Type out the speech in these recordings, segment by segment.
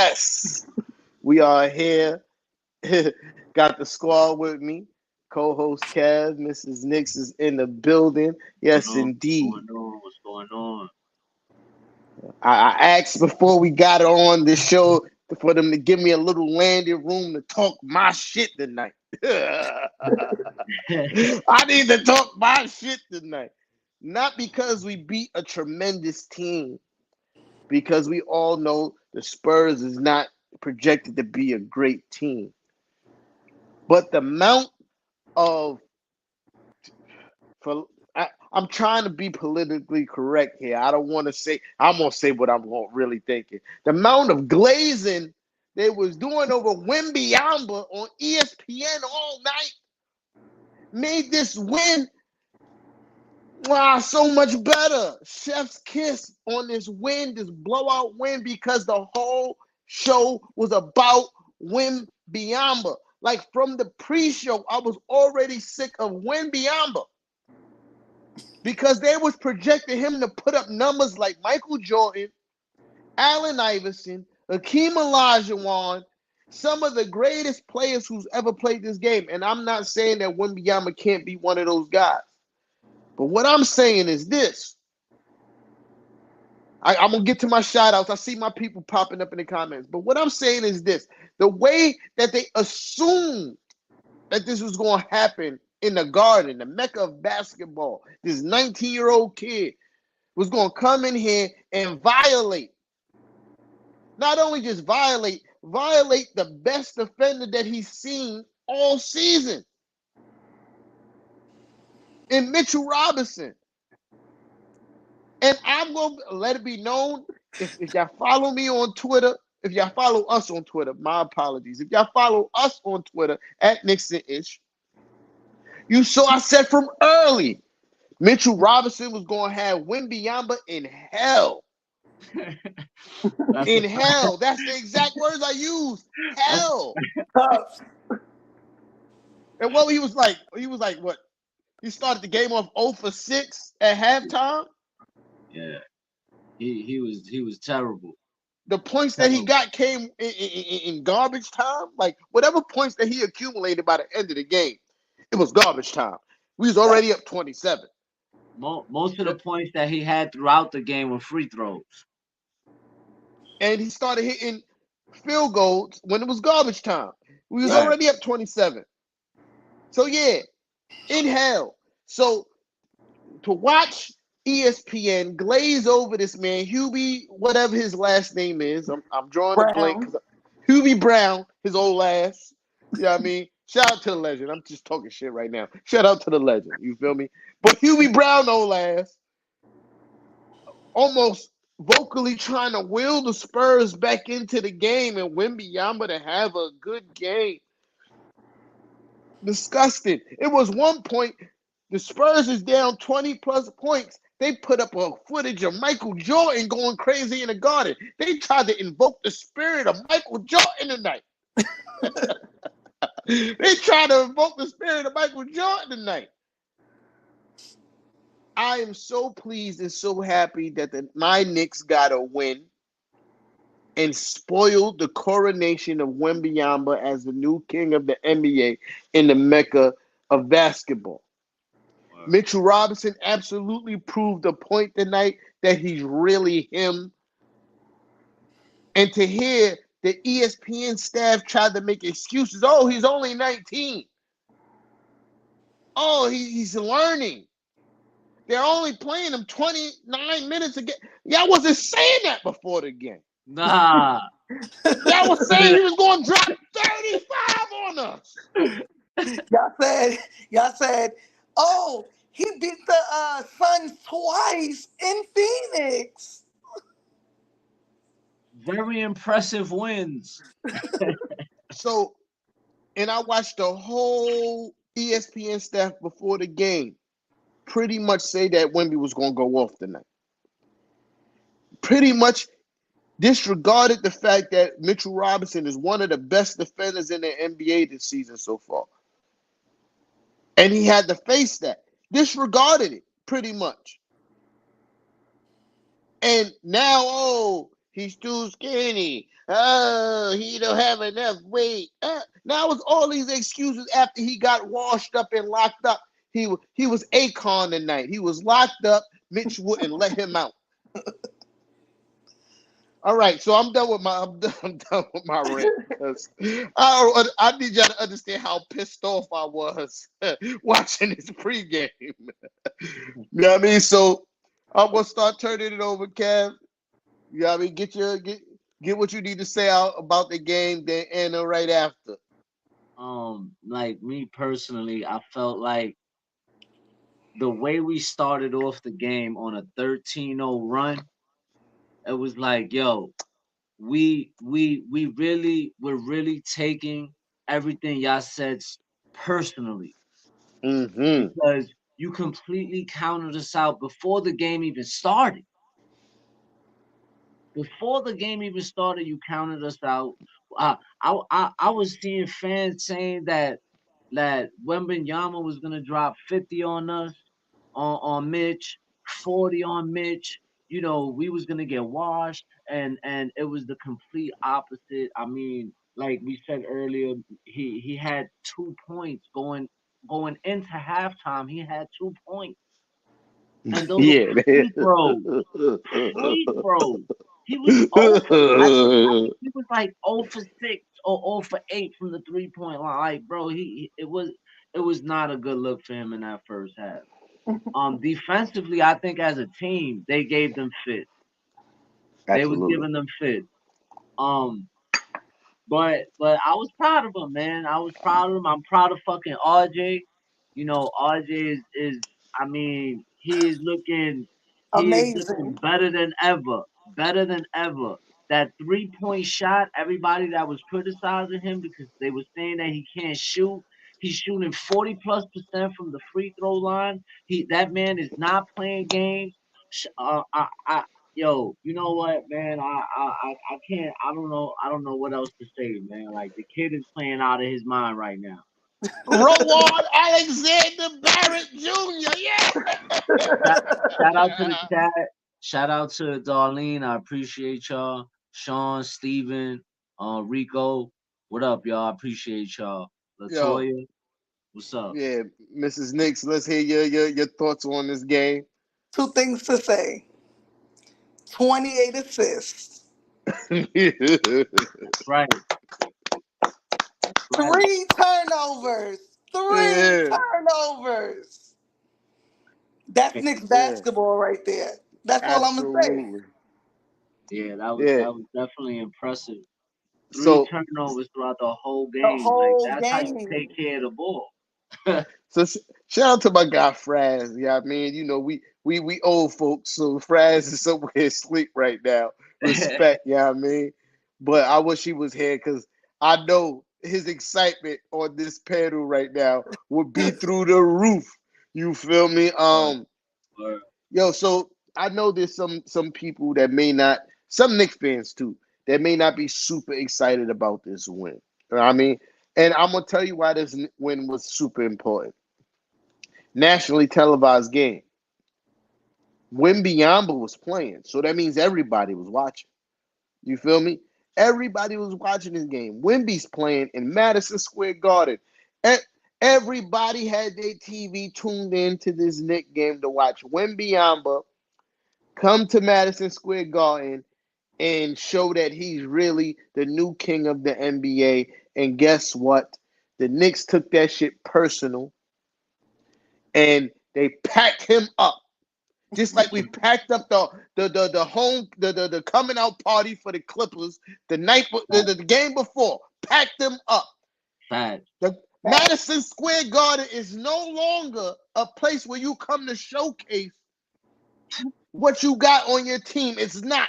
Yes, we are here. Got the squad with me. Co-host Kev, Mrs. Knicks is in the building. Yes, indeed. What's going on? What's going on? I asked before we got on the show for them to give me a little landing room to talk my shit tonight. I need to talk my shit tonight. Not because we beat a tremendous team, because we all know the Spurs is not projected to be a great team. But the amount of for I'm trying to be politically correct here. I don't want to say I'm gonna say what I'm really thinking. The amount of glazing they was doing over Wembyamba on ESPN all night made this win so much better. Chef's kiss on this win, this blowout win, because the whole show was about Wembyamba. Like from the pre-show, I was already sick of Wembyamba because they was projecting him to put up numbers like Michael Jordan, Allen Iverson, Hakeem Olajuwon, some of the greatest players who's ever played this game. And I'm not saying that Wembyama can't be one of those guys. But what I'm saying is this. I'm going to get to my shout outs. I see my people popping up in the comments. But what I'm saying is this. The way that they assumed that this was going to happen in the Garden, the Mecca of basketball, this 19-year-old kid was going to come in here and violate. Not only just violate the best defender that he's seen all season in Mitchell Robinson. And I'm going to let it be known, if y'all follow me on Twitter, if y'all follow us on Twitter, my apologies. If y'all follow us on Twitter at Nixon-ish, you saw I said from early, Mitchell Robinson was going to have Wembyamba in hell. In hell. That's the exact words I used. Hell. And what he was like what? He started the game off 0 for 6 at halftime. Yeah, he was terrible. The points that he got came in garbage time. Like whatever points that he accumulated by the end of the game, it was garbage time. We was already up 27. Most of the points that he had throughout the game were free throws. And he started hitting field goals when it was garbage time. We was already up 27. So yeah, in hell. So to watch ESPN glaze over this man, Hubie, whatever his last name is, I'm drawing a blank. Hubie Brown, his old ass. You know what I mean? Shout out to the legend. I'm just talking shit right now. Shout out to the legend. You feel me? But Hubie Brown, old ass, almost vocally trying to will the Spurs back into the game and Wembyamba to have a good game. Disgusting. It was one point, the Spurs is down 20 plus points. They put up a footage of Michael Jordan going crazy in the Garden. They tried to invoke the spirit of Michael Jordan tonight. They tried to invoke the spirit of Michael Jordan tonight. I am so pleased and so happy that my Knicks got a win and spoiled the coronation of Wembyamba as the new king of the NBA in the Mecca of basketball. Wow. Mitchell Robinson absolutely proved the point tonight that he's really him. And to hear the ESPN staff tried to make excuses. Oh, he's only 19. Oh, he's learning. They're only playing him 29 minutes a game. Y'all wasn't saying that before the game. Nah. Y'all was saying he was going to drop 35 on us. Y'all said, oh, he beat the Suns twice in Phoenix. Very impressive wins. So, and I watched the whole ESPN staff before the game pretty much say that Wemby was going to go off tonight. Pretty much disregarded the fact that Mitchell Robinson is one of the best defenders in the NBA this season so far. And he had to face that. Disregarded it pretty much. And now, He's too skinny. Oh, he don't have enough weight. Now it's all these excuses after he got washed up and locked up. He was Akon tonight. He was locked up. Mitch wouldn't let him out. All right, so I'm done with my rant because I need y'all to understand how pissed off I was watching this pregame. You know what I mean? So I'm gonna start turning it over, Kev. You know what I mean? Get what you need to say out about the game, then Anna right after. Like me personally, I felt like the way we started off the game on a 13-0 run, it was like, yo, we're really taking everything y'all said personally, Mm-hmm. because you completely counted us out before the game even started. Before the game even started, you counted us out. I was seeing fans saying that Wembenyama was gonna drop 50 on us, on Mitch, 40 on Mitch. You know, we was gonna get washed, and it was the complete opposite. I mean, like we said earlier, he had 2 points going into halftime. He had 2 points, and those were Yeah. free throws. Free throws. He was over. I think he was like 0 for 6 or 0 for 8 from the 3 point line. Like, bro, it was not a good look for him in that first half. Defensively, I think as a team, they gave them fit. They was Absolutely. giving them fit. Um, but I was proud of him, man. I was proud of him. I'm proud of fucking RJ. You know, RJ is I mean, he is looking Amazing. better than ever. Better than ever. That 3 point shot, everybody that was criticizing him because they were saying that he can't shoot. He's shooting 40+% from the free throw line. That man is not playing games. Yo, you know what, man? I can't. I don't know what else to say, man. Like the kid is playing out of his mind right now. Rowan Alexander Barrett Jr. Shout, shout out to the Yeah. chat. Shout out to Darlene. I appreciate y'all. Sean, Steven, Rico. What up, y'all? I appreciate y'all. Yo, Latoya, what's up? yeah, Mrs. Nix, let's hear your thoughts on this game. Two things to say. 28 assists. Right, right. Three turnovers. Three Yeah, turnovers. That's Knicks yeah, basketball right there. That's all I'm gonna say. absolutely. Yeah, that was Yeah. that was definitely impressive. Three So turnovers throughout the whole The game. Like whole that's how you game. take care of the ball. so shout out to my guy Fraz. Yeah, I mean, you know, we old folks, so Fraz is somewhere asleep right now. Respect, yeah, I mean. But I wish he was here because I know his excitement on this panel right now would be through the roof. You feel me? Word, word. Yo, so I know there's some people that may not, some Knicks fans too, that may not be super excited about this win. You know what I mean? And I'm gonna tell you why this win was super important. Nationally televised game. Wimbyamba was playing, so that means everybody was watching. You feel me? Everybody was watching this game. Wimby's playing in Madison Square Garden. E- Everybody had their TV tuned in to this Knick game to watch Wimbyamba come to Madison Square Garden and show that he's really the new king of the NBA. And guess what? The Knicks took that shit personal and they packed him up. Just like we packed up the home the coming out party for the Clippers the game before, packed them up. Fact. The Madison Square Garden is no longer a place where you come to showcase what you got on your team. It's not.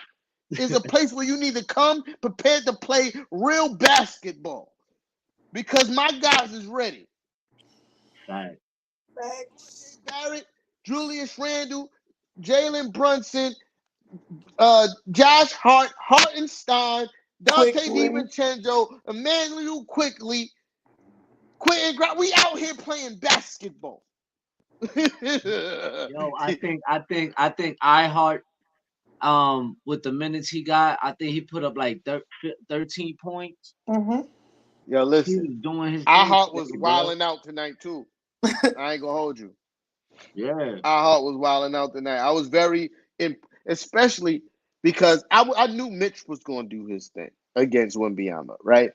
It's a place where you need to come prepared to play real basketball because my guys is ready. Fact. RJ Facts. Barrett, Julius Randle, Jalen Brunson, Josh Hart, Hartenstein, Dante Quickly. DiVincenzo, Emmanuel Quickly, Quentin Grimes. We out here playing basketball. Yo, I think with the minutes he got, I think he put up like 13 points. Mm-hmm. Yo, He listen, was doing his our thing heart was today, bro. wilding out tonight too. I ain't gonna hold you. Yeah. Our heart was wilding out tonight. I was very, especially because I knew Mitch was gonna do his thing against Wembyama, right?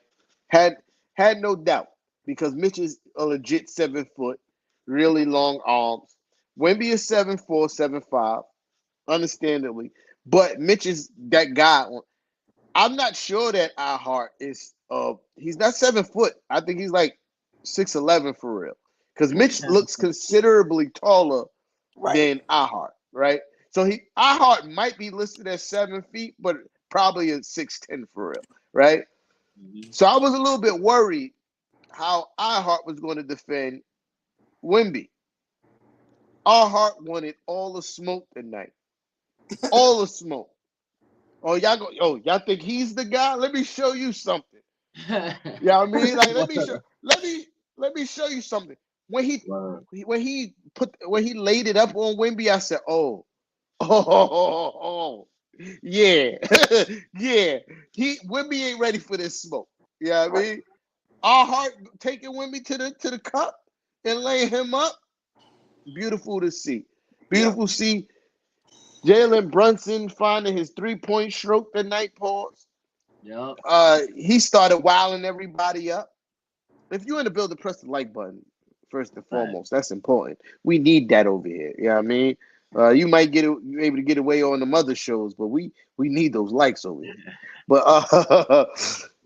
Had had no doubt because Mitch is a legit 7 foot, really long arms. Wemby is 7'4", 7'5", understandably, but Mitch is that guy. I'm not sure that our heart is. He's not 7 foot. I think he's like 6'11" for real. Because Mitch looks considerably taller Right. than Ahart, right? So Ahart might be listed as 7 feet, but probably is 6'10" for real, right? Mhm. So I was a little bit worried how Ahart was going to defend Wimby. Ahart wanted all the smoke tonight, all the smoke. Oh y'all think he's the guy? Let me show you something. You know what I mean? Like let me show you something. When he Word. when he laid it up on Wimby, I said, oh, yeah, yeah. Wimby ain't ready for this smoke. You know what I mean? Our heart taking Wimby to the cup and laying him up. Beautiful to see. Yeah. Beautiful to see Jalen Brunson finding his 3-point stroke tonight. Pause. Yep. He started wilding everybody up. If you're in the building, press the like button first and Right. foremost. That's important. We need that over here. You know what I mean? You might you're able to get away on the other shows, but we need those likes over here. But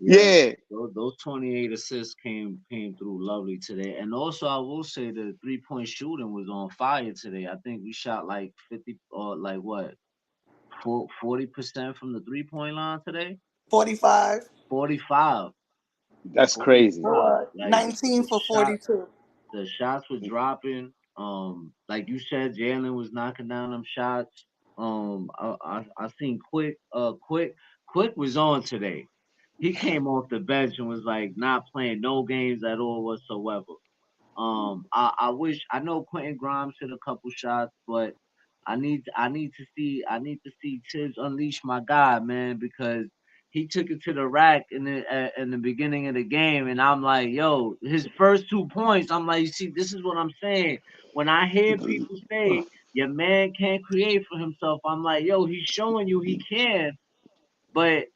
Yeah. yeah, Those 28 assists came through lovely today. And also I will say the 3-point shooting was on fire today. I think we shot like 50 or like what? 40% from the 3-point line today. 45 45. that's crazy. 45. or Like the 19 for shot 42. the shots were dropping. Like you said, Jalen was knocking down them shots. I seen Quick was on today. He came off the bench and was like not playing no games at all whatsoever. I wish I know Quentin Grimes hit a couple shots, but I need to see Tibbs unleash my guy, man, because he took it to the rack in the beginning of the game, and I'm like, yo, his first 2 points, I'm like, you see, this is what I'm saying. When I hear people say your man can't create for himself, I'm like, yo, he's showing you he can, but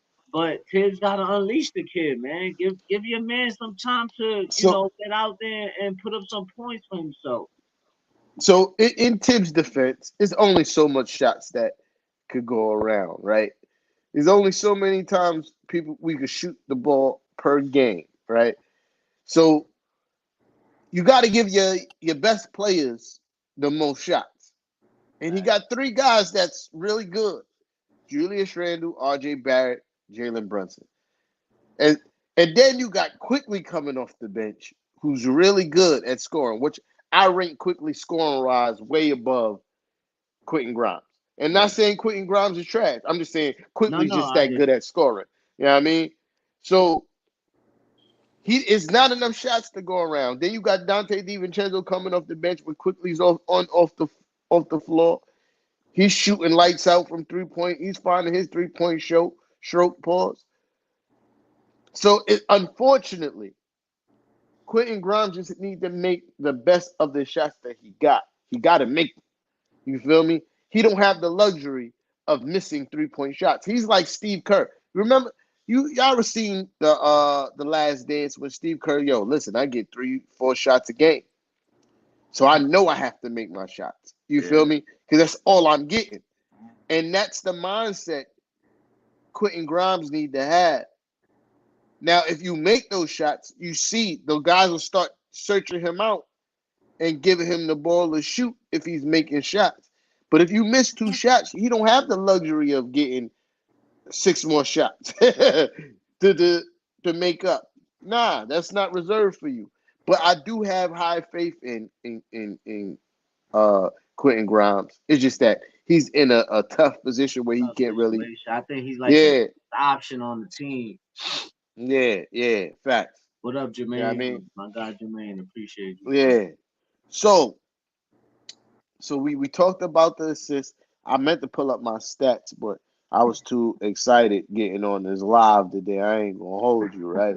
Tibbs gotta unleash the kid, man. Give your man some time to, So get out there and put up some points for himself. in Tibbs' defense, it's only so much shots that could go around, right? There's only so many times we could shoot the ball per game, right? So you got to give your best players the most shots. And he Right. got three guys that's really good: Julius Randle, R.J. Barrett, Jalen Brunson, and then you got Quickly coming off the bench, who's really good at scoring, which I rank Quickly scoring wise way above Quentin Grimes. And Yeah. not saying Quentin Grimes is trash. I'm just saying No, Quickly's no, just I that get good at scoring. You know what I mean? So he is not enough shots to go around. Then you got Dante DiVincenzo coming off the bench with Quickly's off the floor. He's shooting lights out from 3-point. He's finding his 3-point stroke pause. So unfortunately, Quentin Grimes just need to make the best of the shots that he got. He got to make them. You feel me? He don't have the luxury of missing 3-point shots. He's like Steve Kerr. Remember, y'all ever seen the Last Dance when Steve Kerr, yo, listen, I get 3-4 shots a game. So I know I have to make my shots. You yeah. feel me? Because that's all I'm getting. And that's the mindset Quentin Grimes need to have. Now, if you make those shots, you see the guys will start searching him out and giving him the ball to shoot if he's making shots. But if you miss 2 shots, he don't have the luxury of getting 6 more shots to make up. Nah, that's not reserved for you. But I do have high faith in Quentin Grimes. It's just that he's in a tough position where he Tough can't really. situation. I think he's like the Yeah, option on the team. yeah, facts. What up, You know what I Jermaine? mean? My guy Jermaine, appreciate you, bro. Yeah. So we talked about the assist. I meant to pull up my stats, but I was too excited getting on this live today. I ain't gonna hold you, right?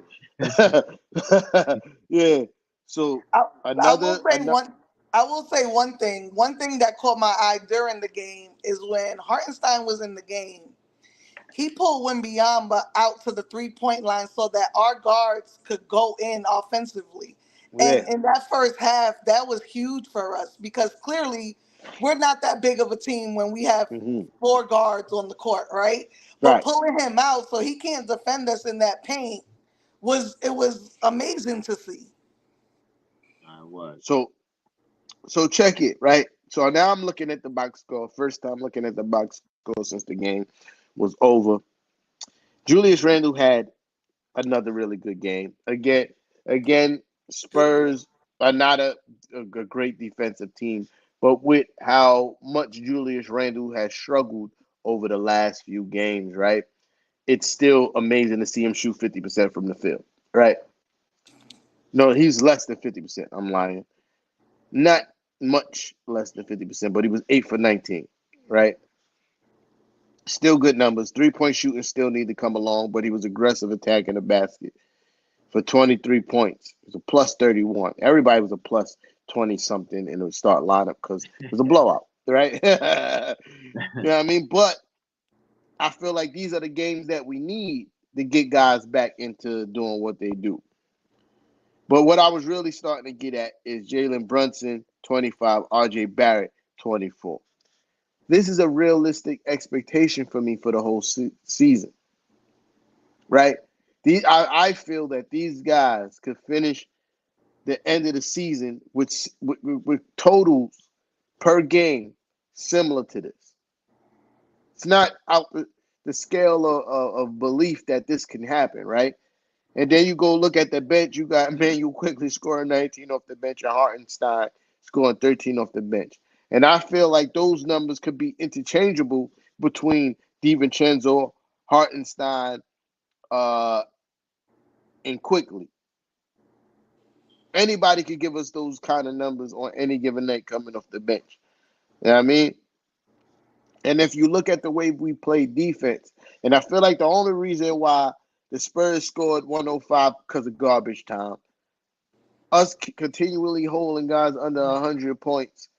Yeah. So I, I will another, say one. I will say one thing. One thing that caught my eye during the game is when Hartenstein was in the game. He pulled Wembyamba out to the 3-point line so that our guards could go in offensively. And yeah. in that first half, that was huge for us because clearly we're not that big of a team when we have Hmm. four guards on the court, right? But Right. pulling him out so he can't defend us in that paint was amazing to see. I was. So check it, right? So now I'm looking at the box score. First time looking at the box score since the game was over. Julius Randle had another really good game. Again, Good game. Spurs are not a great defensive team, but with how much Julius Randle has struggled over the last few games, right? It's still amazing to see him shoot 50% from the field, right? No, he's less than 50%. I'm lying. Not much less than 50%, but he was 8 for 19, right? Still good numbers. 3-point shooting still need to come along, but he was aggressive attacking the basket for 23 points. It was a plus 31. Everybody was a plus 20 something in the start lineup because it was a blowout, right? You know what I mean? But I feel like these are the games that we need to get guys back into doing what they do. But what I was really starting to get at is Jalen Brunson, 25, RJ Barrett, 24. This is a realistic expectation for me for the whole season, right? I feel that these guys could finish the end of the season with totals per game similar to this. It's not out the scale of belief that this can happen, right? And then you go look at the bench. You got Manuel quickly scoring 19 off the bench and Hartenstein scoring 13 off the bench. And I feel like those numbers could be interchangeable between DiVincenzo, Hartenstein, uh, and quickly. Anybody could give us those kind of numbers on any given night coming off the bench. You know what I mean? And if you look at the way we play defense, and I feel like the only reason why the Spurs scored 105 because of garbage time, us continually holding guys under 100 points,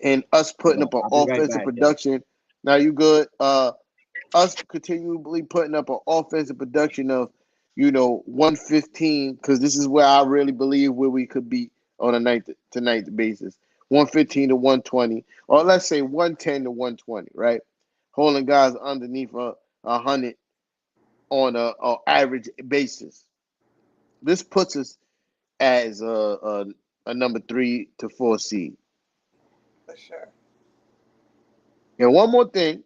and us putting up an I'll be right offensive back, yo. production. Now you good? Us continually putting up an offensive production of 115, because this is where I really believe where we could be on a night to night basis. 115 to 120, or let's say 110 to 120, right? Holding guys underneath 100 on a average basis. This puts us as a number 3 to 4 seed. For sure. And one more thing,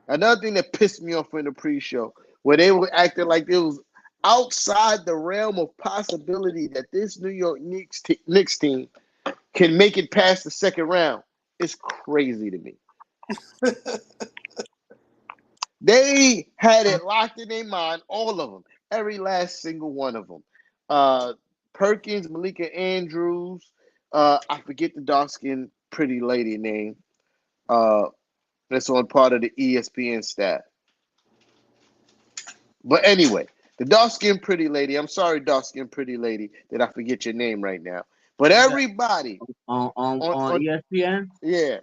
another thing that pissed me off in the pre-show, where they were acting like it was outside the realm of possibility that this New York Knicks team can make it past the second round. It's crazy to me. They had it locked in their mind, all of them, every last single one of them. Uh, Perkins, Malika Andrews, I forget the dark skinned pretty lady name. Uh, that's on part of the ESPN staff. But anyway, the dark skinned pretty lady. I'm sorry, dark skinned pretty lady, that I forget your name right now. But Is that everybody on on ESPN? yeah,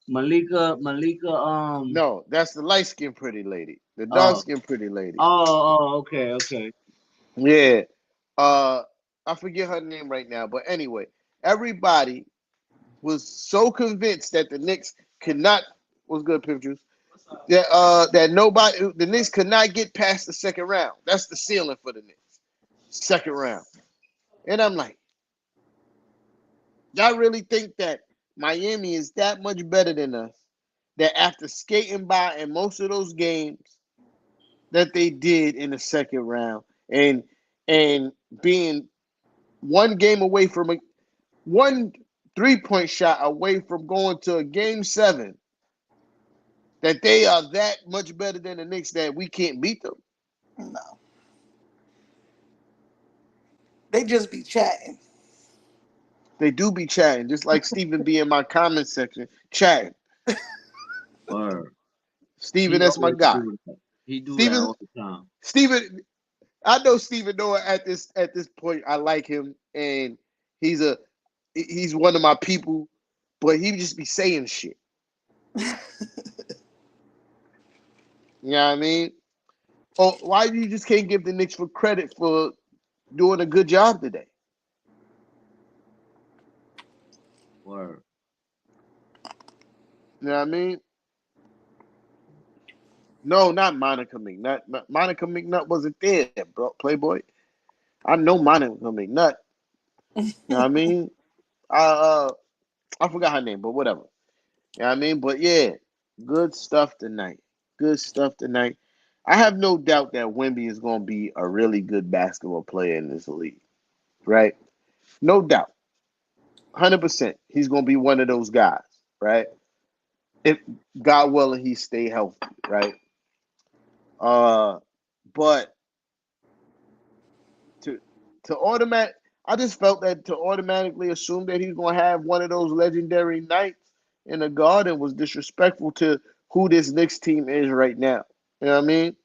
Malika. no, that's the light skinned pretty lady. The dark Oh. skinned pretty lady. Okay, okay. Yeah. Uh, I forget her name right now. But anyway, everybody was so convinced that the Knicks could not. What's good, pictures? That the Knicks could not get past the second round. That's the ceiling for the Knicks. Second round. And I'm like, y'all really think that Miami is that much better than us? That after skating by in most of those games that they did in the second round, and being one game away from one 3-point shot away from going to a game 7, that they are that much better than the Knicks that we can't beat them. No, they just be chatting. They do be chatting, just like Stephen B in my comment section, chatting. Or Steven, he that's my always guy. do that. He do that Steven, all the time. Steven, I know Steven Noah at this point. I like him, and he's a he's one of my people, but he just be saying shit. You know what I mean? Oh, why you just can't give the Knicks for credit for doing a good job today? Or You know what I mean? No, not Monica McNutt. Monica McNutt wasn't there, bro. Playboy. I know Monica McNutt. You know what I mean? I forgot her name, but whatever. You know what I mean? But yeah, good stuff tonight. Good stuff tonight. I have no doubt that Wemby is going to be a really good basketball player in this league, right? No doubt. 100%. He's going to be one of those guys, right? If God willing, he stay healthy, right? But to to automatic, I just felt that to automatically assume that he's going to have one of those legendary nights in the Garden was disrespectful to who this Knicks team is right now. You know what I mean?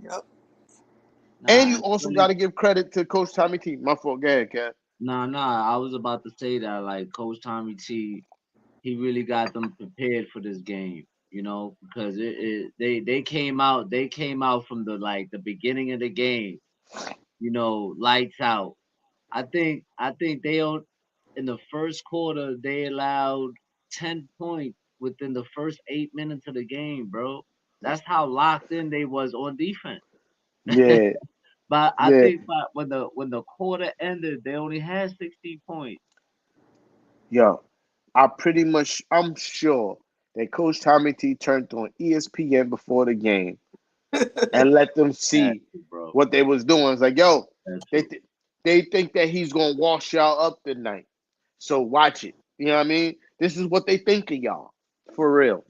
Yep. And nah, you it's also got really to give credit to Coach Tommy T. My fault. Go ahead, Cat. nah. I was about to say that like Coach Tommy T, he really got them prepared for this game. You know, because they came out from the beginning of the game. You know, lights out. I think they don't in the first quarter they allowed 10 points within the first 8 minutes of the game, bro. That's how locked in they was on defense. Yeah, But I yeah. think by when the quarter ended, they only had 16 points. Yo, I'm sure that Coach Tommy T turned on ESPN before the game and let them That's see true, bro. what they was doing. It's like, yo, That's they true. th- they think that he's gonna wash y'all up tonight. So watch it. You know what I mean? This is what they think of y'all. For real.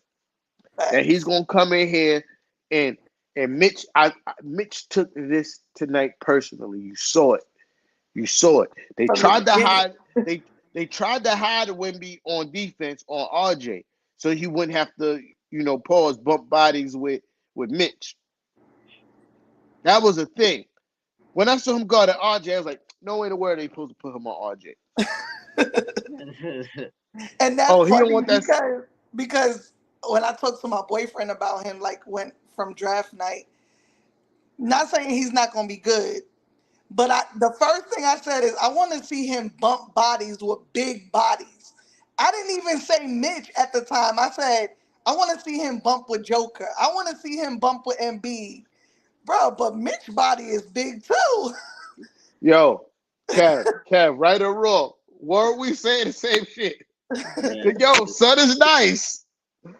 That he's Facts. gonna come in here and Mitch Mitch took this tonight personally. You saw it. You saw it. They From the tried to beginning. hide they tried to hide Wemby on defense on RJ so he wouldn't have to, pause bump bodies with Mitch. That was a thing. When I saw him guard at RJ, I was like, no way in the world they supposed to put him on RJ. And Oh, that's he don't funny want that. because when I talked to my boyfriend about him, like went from draft night, not saying he's not gonna be good, but the first thing I said is I want to see him bump bodies with big bodies. I didn't even say Mitch at the time. I said I want to see him bump with Joker. I want to see him bump with Embiid, bro. But Mitch body is big too. Yo, Kev, right or wrong? Weren't we saying the same shit? Yeah, Yo, son is nice,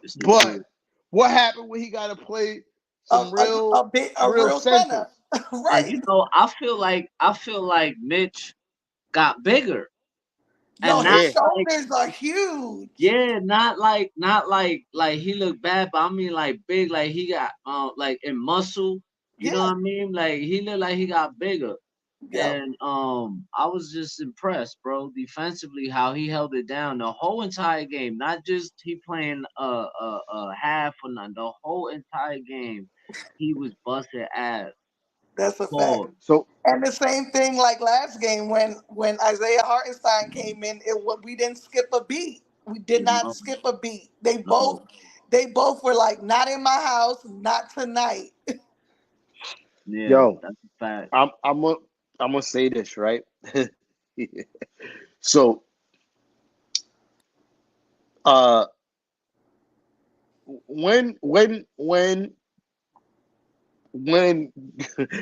it's the but truth. what happened when he got to play a, some a, a big a real real center, centers? And right? I feel like Mitch got bigger, Yo, and his not Yeah, like shoulders are huge. yeah, not like he looked bad, but I mean like big, like he got like in muscle. You know Yeah. what I mean? Like he looked like he got bigger. Yo, And I was just impressed, bro, defensively how he held it down the whole entire game. Not just he playing a half or none. The whole entire game, he was busted ass. that's a fact. Pause. so And the same thing like last game when Isaiah Hartenstein came in, we didn't skip a beat. We did not No, skip a beat. They both no, they both were like, not in my house, not tonight. yeah, yo, that's a fact. I'm gonna say this right. So uh, when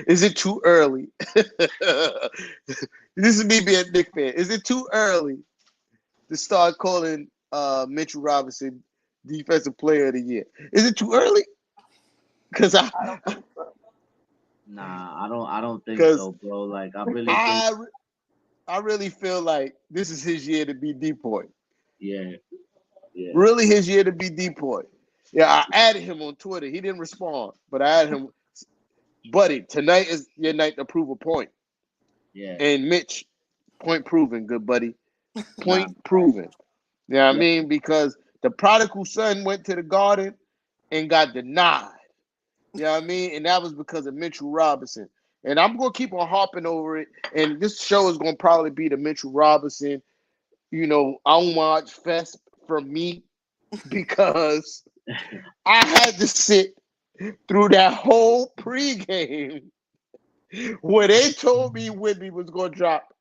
is it too early? This is me being a Nick fan. Is it too early to start calling Mitchell Robinson Defensive Player of the Year? Is it too early? Because I I don't think so. Nah, I don't think because so, bro. Like I really think, I I really feel like this is his year to be depoy. yeah, yeah, Really his year to be depoy. Yeah, I added him on Twitter. He didn't respond, but I added him. Buddy, tonight is your night to prove a point. yeah. And Mitch, point proven, good buddy. Nah, Point proven. You know what I yeah, mean? Because The prodigal son went to the garden and got denied. You know what I mean? And that was because of Mitchell Robinson. And I'm gonna keep on harping over it. And this show is gonna probably be the Mitchell Robinson, unwatched fest from me because I had to sit through that whole pregame where they told me Whitney was gonna drop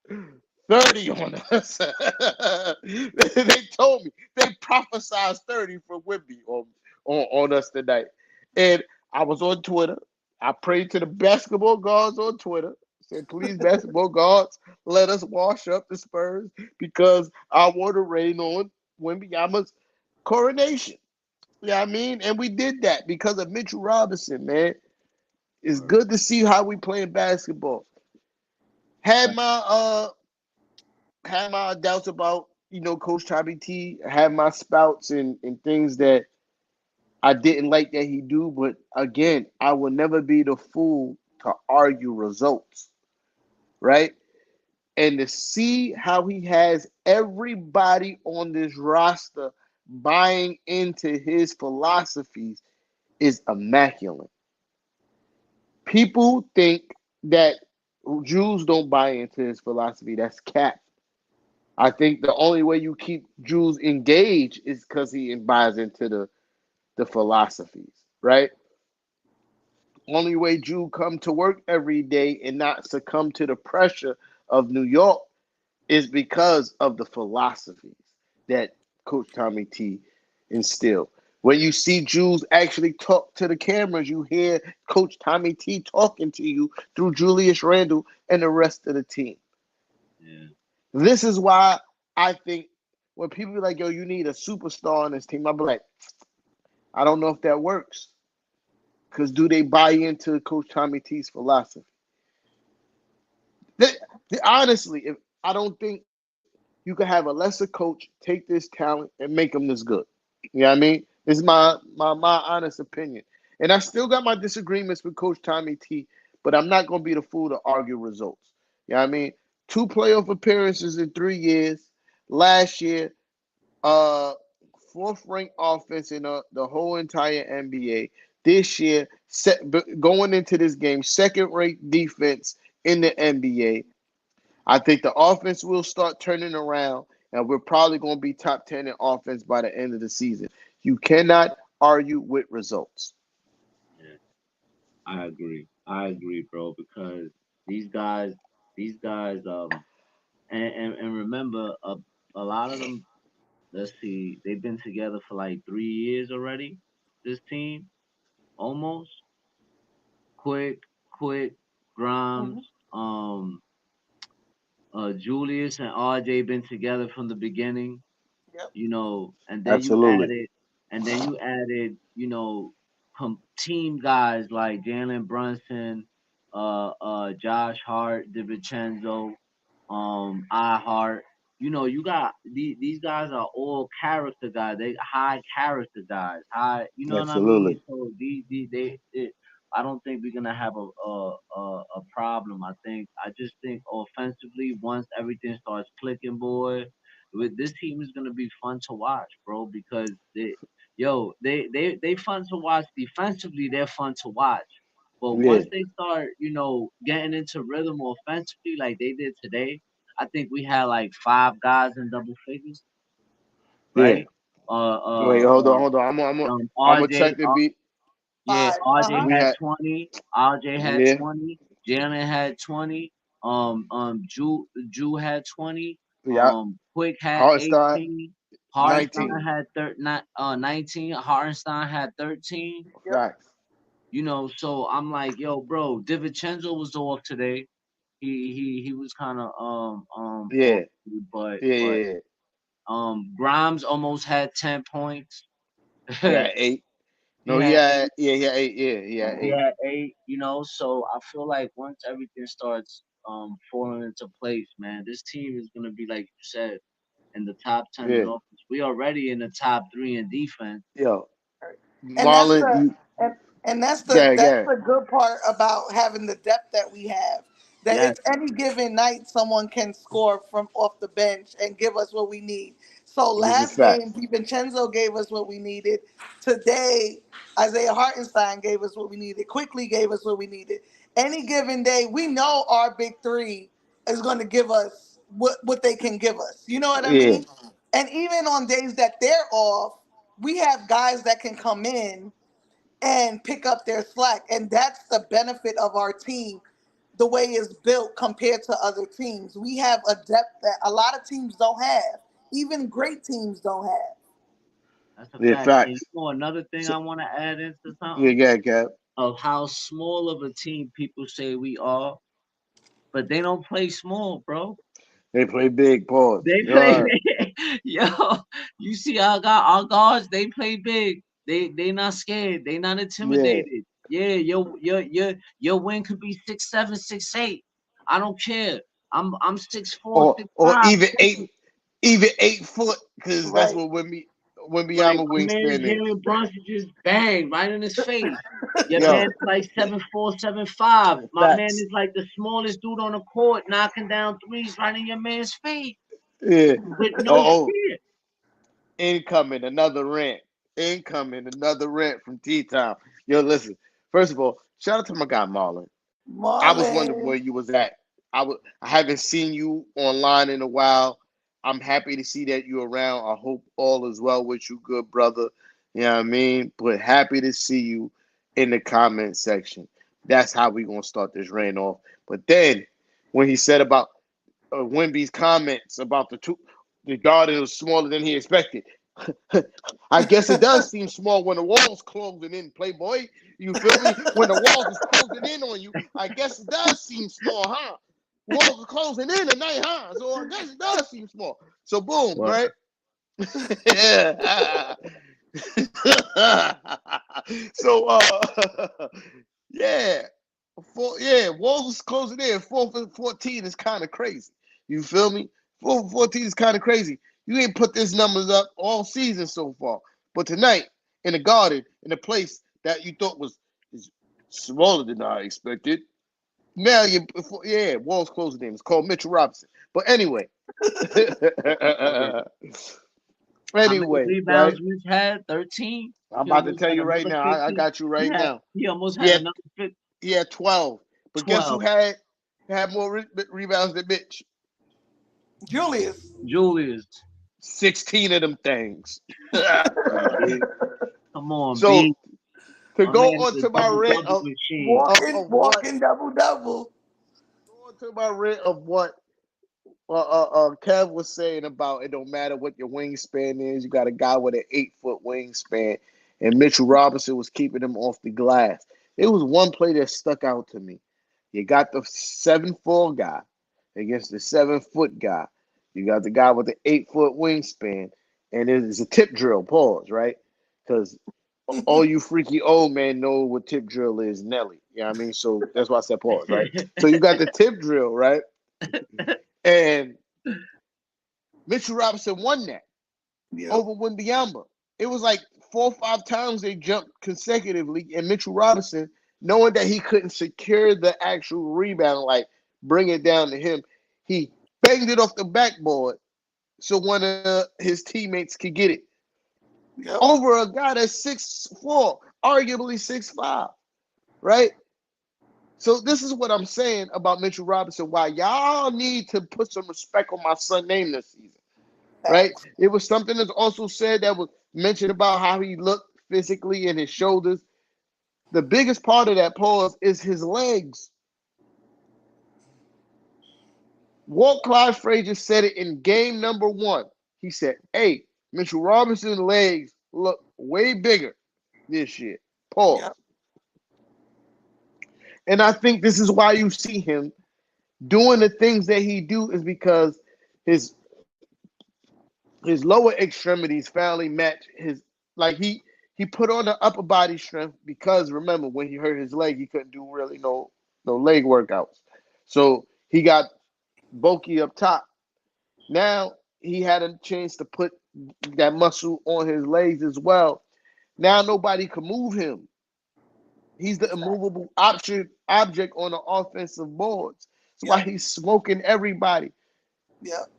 30 on us. They told me they prophesized 30 for Whitney on us tonight. And I was on Twitter. I prayed to the basketball gods on Twitter. Said, please, basketball gods, let us wash up the Spurs because I want to rain on Wembanyama's coronation. Yeah, I mean, and we did that because of Mitchell Robinson, man. It's good to see how we playing basketball. Had my had my doubts about Coach Tommy T. Had my spouts and things that I didn't like that he do, but again, I will never be the fool to argue results, right? And to see how he has everybody on this roster buying into his philosophies is immaculate. People think that Jews don't buy into his philosophy. That's cap. I think the only way you keep Jews engaged is because he buys into the philosophies, right? Only way Jew come to work every day and not succumb to the pressure of New York is because of the philosophies that Coach Tommy T instilled. When you see Jews actually talk to the cameras, you hear Coach Tommy T talking to you through Julius Randle and the rest of the team. Yeah. This is why I think when people be like, yo, you need a superstar on this team, I'll be like, I don't know if that works. Because do they buy into Coach Tommy T's philosophy? Honestly, if I don't think you can have a lesser coach take this talent and make them this good. You know what I mean? This is my honest opinion. And I still got my disagreements with Coach Tommy T, but I'm not going to be the fool to argue results. You know what I mean? 2 playoff appearances in 3 years. Last year, uh, fourth ranked offense in the whole entire NBA. This year, going into this game, second ranked defense in the NBA. I think the offense will start turning around, and we're probably going to be top 10 in offense by the end of the season. You cannot argue with results. Yeah, I agree, bro, because these guys, these guys, and remember, a lot of them. Let's see, they've been together for like 3 years already. This team, almost. Quick, Mm-hmm. Grimes, Julius and RJ been together from the beginning, Yep. and then Absolutely. you added, team guys like Jalen Brunson, Josh Hart, DiVincenzo, I Hart. You got these guys are all character guys. They high character guys. High, you know what I mean? Absolutely. So I don't think we're gonna have a problem. I just think offensively, once everything starts clicking, boy, with this team is gonna be fun to watch, bro. Because they fun to watch defensively. They're fun to watch. But Yeah. once they start, getting into rhythm offensively like they did today, I think we had like 5 guys in double figures, Yeah. right? Wait, hold on. I'm gonna RJ, check the beat. yeah, 5. RJ Uh-huh. We had had 20, RJ had yeah. 20, Jalen had 20, Jew had 20, Yeah. Quick had Hardstyle 18, Hartenstein 19. had 19, Hartenstein had 13. Yep. Facts. So I'm like, yo, bro, DiVincenzo was off today. He was kind of off, Yeah. but Yeah. but Yeah. Grimes almost had 10 points. He He had 8. No, he had had 8. yeah, he had 8. Yeah, he had He 8. had 8. So I feel like once everything starts falling into place, man, this team is gonna be like you said in the top 10 in Yeah. offense. We already in the top 3 in defense. Yo, And that's Marlon, the you and, and that's the yeah, that's yeah. the good part about having the depth that we have. That Yes, if any given night someone can score from off the bench and give us what we need. So This is last facts. game, DiVincenzo gave us what we needed. Today, Isaiah Hartenstein gave us what we needed. Quickly gave us what we needed. Any given day, we know our big three is going to give us what they can give us. You know what I Yeah, mean? And even on days that they're off, we have guys that can come in and pick up their slack. And that's the benefit of our team, the way it's built compared to other teams. We have a depth that a lot of teams don't have. Even great teams don't have. That's a yeah, fact. And you facts. know another thing So, I want to add into yeah, something yeah, Cap. of how small of a team people say we are, but they don't play small, bro. They play big. Pause. They You play heard? big. Yo, you see our guards, they play big. They not scared. They not Yeah. intimidated. Yeah, your win could be 6'7", 6'8". I don't care. I'm 6'4", Or 6'5". even 8 foot, because that's Right. what Like Wembanyama my man wingspan is. Jalen Brunson just bang right in his face. Your Yo, man's like 7'4", 7'5". My man facts. is like the smallest dude on the court, knocking down threes right in your man's face Yeah. with no Oh, fear. incoming another rant. Incoming another rant from T Time. Yo, listen. First of all, shout out to my guy Marlon. I was wondering where Marlon. you was at. I haven't seen you online in a while. I'm happy to see that you're around. I hope all is well with you, good brother. You know what I mean? But happy to see you in the comment section. That's how we gonna start this rain off. But then when he said about Wimby's comments about the garden was smaller than he expected. I guess it does seem small when the walls closing in, Playboy. You feel me? When the walls is closing in on you, I guess it does seem small, huh? Walls are closing in at night, huh? So I guess it does seem small. So boom, What? right? Yeah. So yeah. Walls is closing in. 4 for 14 is kind of crazy. You feel me? 4 for 14 is kind of crazy. You ain't put these numbers up all season so far. But tonight, in the garden, in a place that you thought was is smaller than I expected, now walls closing in. It's called Mitchell Robinson. But anyway. Okay. How many Anyway, right? rebounds Mitch had? 13. I'm He about to almost tell had you right another now. I 50. got you right now. He almost He had had another 50, he had 12. But guess who 12. had more rebounds than Mitch? Julius. Julius. 16 of them things. Come on, B. Come on, So B. to My go man is on a to my double rant double machine. of what Walking double double. go on to my rant of what Kev was saying about it don't matter what your wingspan is, you got a guy with an 8 foot wingspan, and Mitchell Robinson was keeping him off the glass. It was one play that stuck out to me. You got the 7'4" guy against the 7 foot guy. You got the guy with the 8 foot wingspan, and it is a tip drill. Pause, right? Because all you freaky old men know what tip drill is, Nelly. You know what I mean? So that's why I said pause, right? So you got the tip drill, right? And Mitchell Robinson won that Yep. over Wembyama. It was like 4 or 5 times they jumped consecutively, and Mitchell Robinson, knowing that he couldn't secure the actual rebound, like bring it down to him, he banged it off the backboard so one of his teammates could get it Yep. over a guy that's 6'4", arguably 6'5", right? So this is what I'm saying about Mitchell Robinson. Why y'all need to put some respect on my son's name this season, right? Facts. It was something that's also said that was mentioned about how he looked physically and his shoulders. The biggest part of that pause is his legs. Walt Clyde Frazier said it in game number 1. He said, "Hey, Mitchell Robinson's legs look way bigger this year." Pause. Yep. And I think this is why you see him doing the things that he do is because his his lower extremities finally match his like he put on the upper body strength because remember when he hurt his leg he couldn't do really no leg workouts. So he got bulky up top. Now he had a chance to put that muscle on his legs as well. Now nobody can move him. He's the immovable object on the offensive boards. That's why Yep. he's smoking everybody. Yep.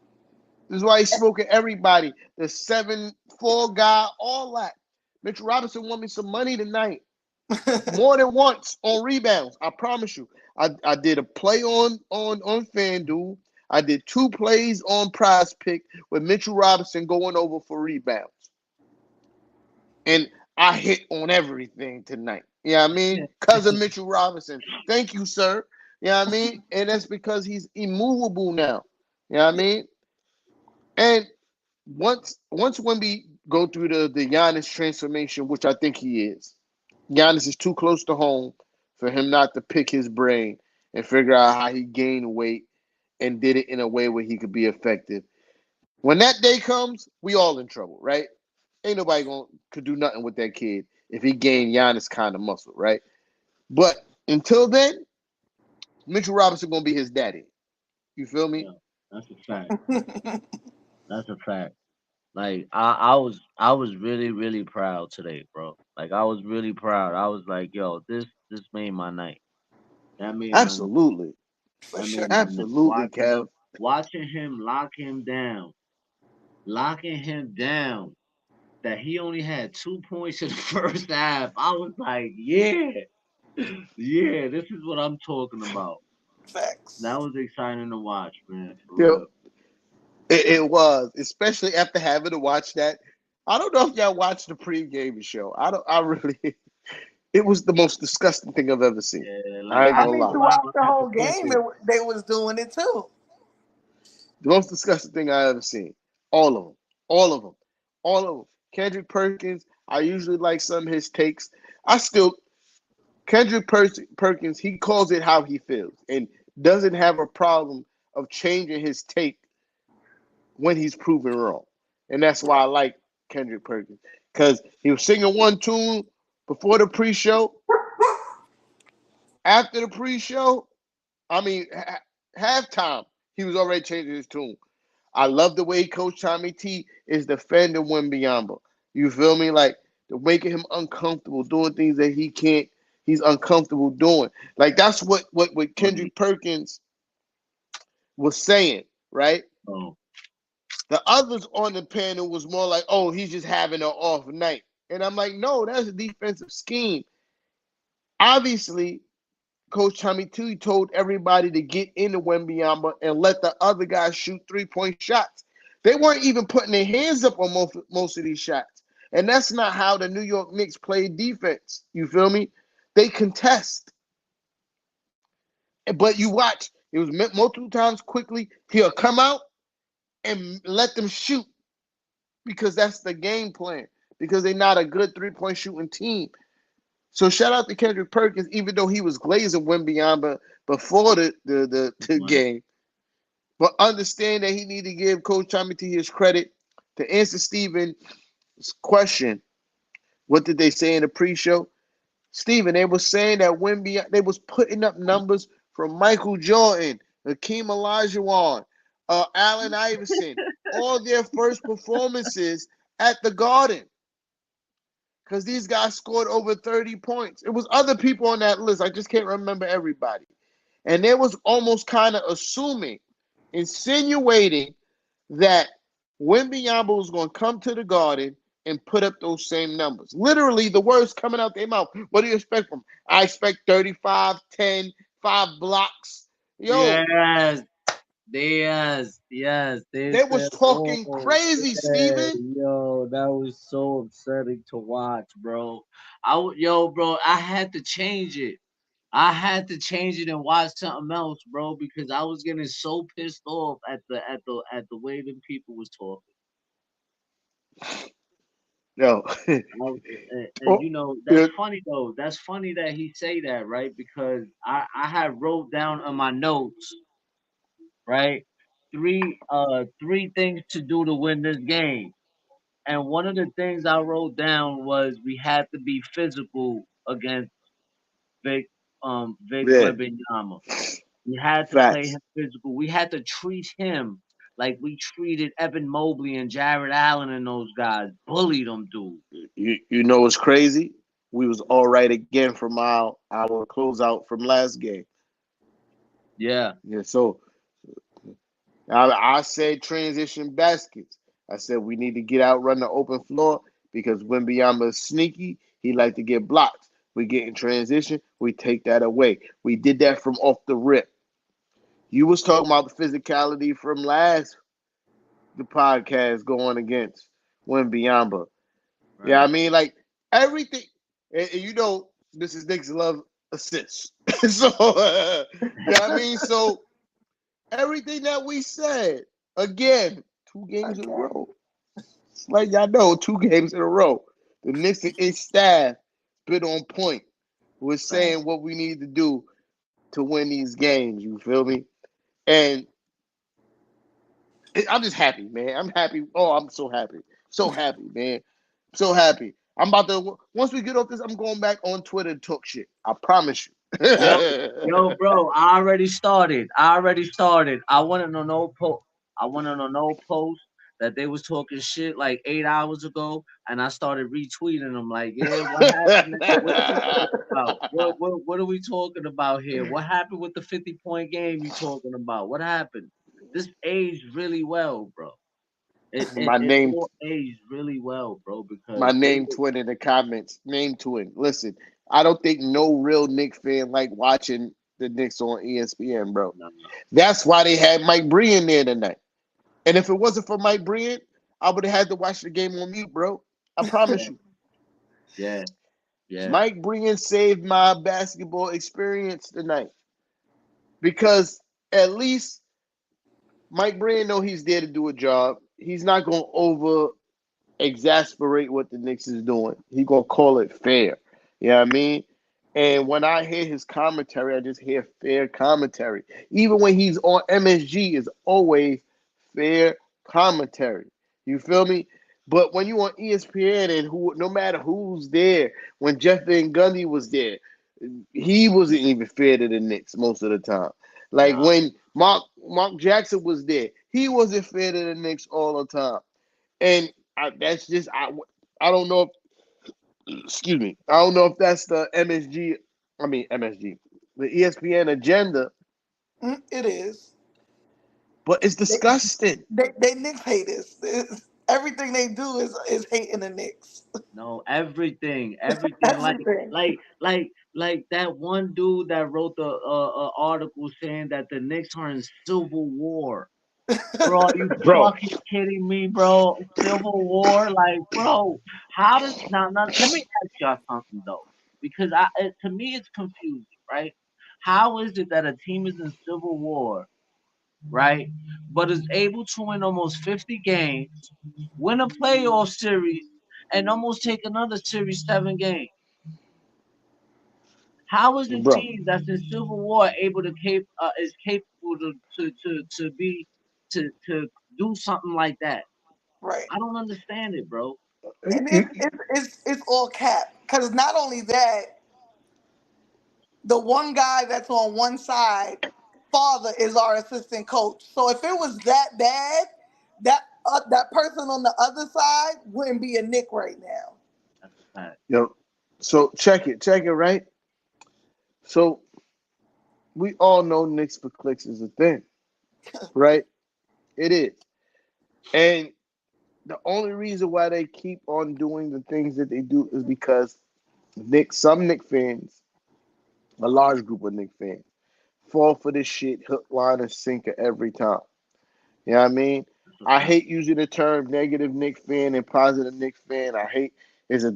This is why he's smoking everybody. The 7'4" guy, all that. Mitchell Robinson won me some money tonight. More than once on rebounds. I promise you. I did a play on FanDuel. I did 2 plays on Prize Pick with Mitchell Robinson going over for rebounds. And I hit on everything tonight. You know what I mean? Because of Mitchell Robinson. Thank you, sir. You know what I mean? And that's because he's immovable now. You know what I mean? And once Wemby go through the Giannis transformation, which I think he is, Giannis is too close to home for him not to pick his brain and figure out how he gained weight and did it in a way where he could be effective. When that day comes, we all in trouble, right? Ain't nobody could do nothing with that kid if he gained Giannis kind of muscle, right? But until then, Mitchell Robinson gonna be his daddy. You feel me? Yeah, that's a fact. That's a fact. Like I was really really proud today, bro. Like I was really proud. I was like, yo, this made my night. That made my night. Absolutely. For That sure. made my night. Absolutely, Kev. Watching him locking him down. That he only had 2 points in the first half. I was like, yeah, yeah, this is what I'm talking about. That Facts. was exciting to watch, man, for Yo, real. it was, especially after having to watch that. I don't know if y'all watched the pregame show. I really it was the most disgusting thing I've ever seen. Yeah, like I ain't I I gonna had to mean, lie. pull out throughout my the Apple whole game, Pencil. they was doing it too. The most disgusting thing I ever seen. All of them. All of them. All of them. Kendrick Perkins. I usually like some of his takes. I still Perkins. He calls it how he feels and doesn't have a problem of changing his take when he's proven wrong. And that's why I like Kendrick Perkins because he was singing one tune before the pre-show. After the pre-show, I mean halftime, he was already changing his tune. I love the way Coach Tommy T is defending Wembyamba. You feel me? Like the making him uncomfortable doing things that he can't. He's uncomfortable doing. Like that's what Funny. Kendrick Perkins was saying, right? Oh, The others on the panel was more like, oh, he's just having an off night. And I'm like, no, that's a defensive scheme. Obviously, Coach Tommy T told everybody to get into Wembyamba and let the other guys shoot 3-point shots. They weren't even putting their hands up on most of these shots. And that's not how the New York Knicks play defense. You feel me? They contest. But you watch, it was multiple times quickly. He'll come out and let them shoot because that's the game plan. Because they're not a good 3-point shooting team. So shout out to Kendrick Perkins, even though he was glazing Wembyamba before the right. game. But understand that he need to give Coach Tommy T his credit. To answer Steven's question, what did they say in the pre-show? Steven, they were saying that Wemby, they was putting up numbers from Michael Jordan, Hakeem Olajuwon, Allen Iverson, all their first performances at the Garden. Because these guys scored over 30 points. It was other people on that list. I just can't remember everybody. And they was almost kind of assuming, insinuating that Wembyamba was going to come to the Garden and put up those same numbers. Literally, the words coming out their mouth. What do you expect from? I expect 35, 10, 5 blocks. Yo, Yes, yes. They they was said, talking oh, crazy, yeah, Steven. yo, that was so upsetting to watch, bro. Yo, bro, I had to change it. I had to change it and watch something else, bro, because I was getting so pissed off at the way them people was talking. Yo. And Oh, you know that's yeah, funny though. That's funny that he say that, right? Because I had wrote down on my notes, right, three things to do to win this game. And one of the things I wrote down was we had to be physical against Vic yeah, Wembanyama. We had to play facts. him physical. We had to treat him like we treated Evan Mobley and Jared Allen and those guys. Bullied them, dude. You know what's crazy? We was all right again from our closeout from last game. Yeah. Yeah, so I said transition baskets. I said we need to get out, run the open floor because when Biyama is sneaky, he like to get blocks. We get in transition, we take that away. We did that from off the rip. You was talking about the physicality from the podcast going against Wimbyamba. Yeah, I Right. mean, like everything, and you know, Mrs. Nix love assists. So, yeah, I mean, so everything that we said again, 2 games in a Okay. row. Like y'all know, 2 games in a row. The Knicks and its staff been on point. We're Right. saying what we need to do to win these games. You feel me? And I'm just happy, man. I'm happy. Oh, I'm so happy, man. So happy. I'm about to. Once we get off this, I'm going back on Twitter to talk shit. I promise Yo, you. yo, bro, I already started. I already started. I want to know no post. I want to know no post that they was talking shit like 8 hours ago, and I started retweeting them like, yeah, what happened, nigga? What you talking about? What are we talking about here? What happened with the 50-point game you talking about? What happened? This aged really well, bro. It it, my it name, all aged really well, bro, my because they name were twin in the comments. Name twin. Listen, I don't think no real Knicks fan like watching the Knicks on ESPN, bro. no, That's why they had Mike Breen there tonight. And if it wasn't for Mike Breen, I would have had to watch the game on mute, bro. I yeah, promise you. yeah, yeah. Mike Breen saved my basketball experience tonight because at least Mike Breen know he's there to do a job. He's not going to over exasperate what the Knicks is doing. He going to call it fair. You know what I mean? And when I hear his commentary, I just hear fair commentary. Even when he's on MSG, is always fair commentary. You feel me? But when you on ESPN and who, no matter who's there, when Jeff Van Gundy was there, he wasn't even fair to the Knicks most of the time. Like Nah. when Mark Jackson was there, he wasn't fair to the Knicks all the time. And that's just I don't know if excuse me, I don't know if that's the MSG, the ESPN agenda, It is. but it's They, disgusting, they Knicks haters. Everything they do is hating the Knicks. No, everything. Everything. Like that one dude that wrote the article saying that the Knicks are in civil war. Bro, are you bro. fucking kidding me, bro? Civil war, like, bro, how does now? Let me ask y'all something though, because to me it's confusing, right? How is it that a team is in civil war, right, but is able to win almost 50 games, win a playoff series, and almost take another series 7 games? How is a Bro, team that's in civil war able to is capable to be to do something like that? Right. I don't understand it, bro. And it's all cap. Because not only that, the one guy that's on one side, father is our assistant coach. So if it was that bad, that person on the other side wouldn't be a Nick right now. That's a fact. yo, so check it, right? So we all know Knicks for clicks is a thing, right? It is, and the only reason why they keep on doing the things that they do is because some Nick fans, a large group of Nick fans, fall for this shit hook, line, and sinker every time. You know what I mean? That's a I fact. hate using the term negative Nick fan and positive Nick fan. I hate is a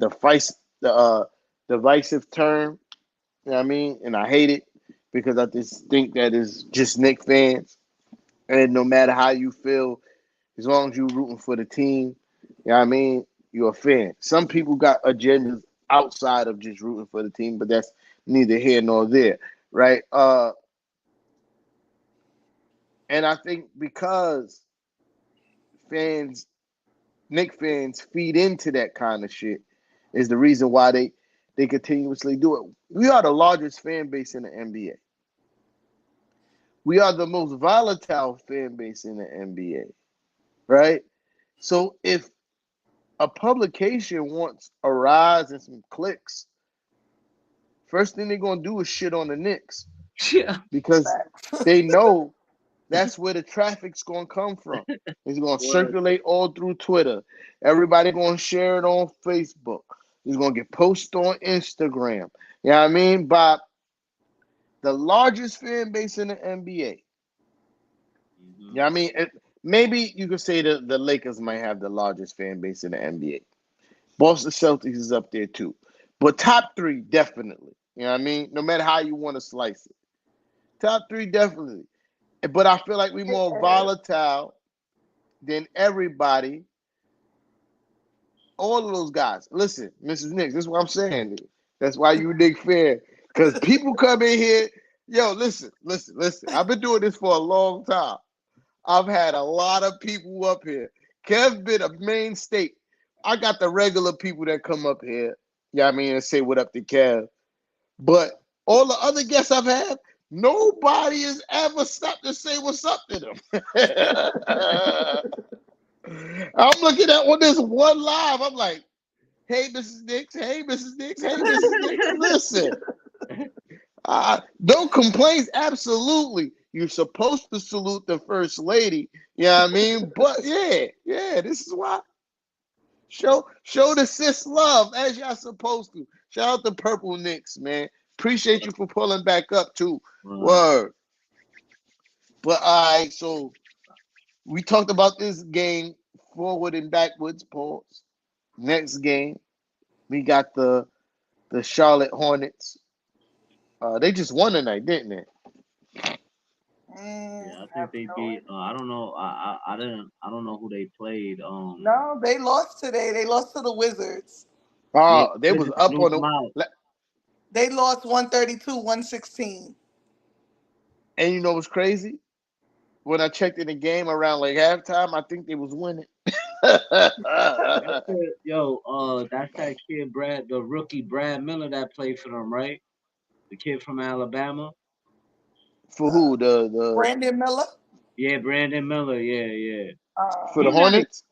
divisive term. You know what I mean? And I hate it because I just think that is just Nick fans. And no matter how you feel, as long as you're rooting for the team, you know what I mean, you're a fan. Some people got agendas outside of just rooting for the team, but that's neither here nor there, right? And I think because fans, Knick fans, feed into that kind of shit, is the reason why they continuously do it. We are the largest fan base in the NBA. We are the most volatile fan base in the NBA, right? So if a publication wants a rise and some clicks, first thing they're gonna do is shit on the Knicks Yeah, because Facts. they know That's where the traffic's gonna come from. It's gonna Word. circulate all through Twitter. Everybody gonna share it on Facebook. It's gonna get posted on Instagram. You know what I mean? By the largest fan base in the NBA. You know what I mean? Maybe you could say the Lakers might have the largest fan base in the NBA. Boston Celtics is up there too. But top three, definitely. You know what I mean? No matter how you want to slice it. Top three, definitely. But I feel like we're more volatile than everybody. All of those guys. Listen, Mrs. Knicks, this is what I'm saying. That's why you Knicks fan. Because people come in here, yo, listen. I've been doing this for a long time. I've had a lot of people up here. Kev been a mainstay. I got the regular people that come up here, yeah, I mean, and say what up to Kev. But all the other guests I've had, nobody has ever stopped to say what's up to them. I'm looking at on this one live. I'm like, hey, Mrs. Nix. Hey, Mrs. Nix. Hey, Mrs. Nix. Listen, no complaints. Absolutely. You're supposed to salute the first lady. You know what I mean? But yeah, this is why. Show the sis love as y'all supposed to. Shout out to Purple Knicks, man. Appreciate you for pulling back up too. Word. But all right, so we talked about this game forward and backwards. Pause. Next game, we got the Charlotte Hornets. They just won tonight, didn't they? Yeah, I think they beat. I don't know. I didn't. I don't know who they played. No, they lost today. They lost to the Wizards. Yeah, They was Wizards up blew on them out. They lost 132-116. And you know what's crazy? When I checked in the game around like halftime, I think they was winning. That's it, yo. That's that kid Brad, the rookie Brad Miller that played for them, right? The kid from Alabama. For who? The Brandon Miller. Yeah, Brandon Miller. Yeah, yeah. for the He not Hornets?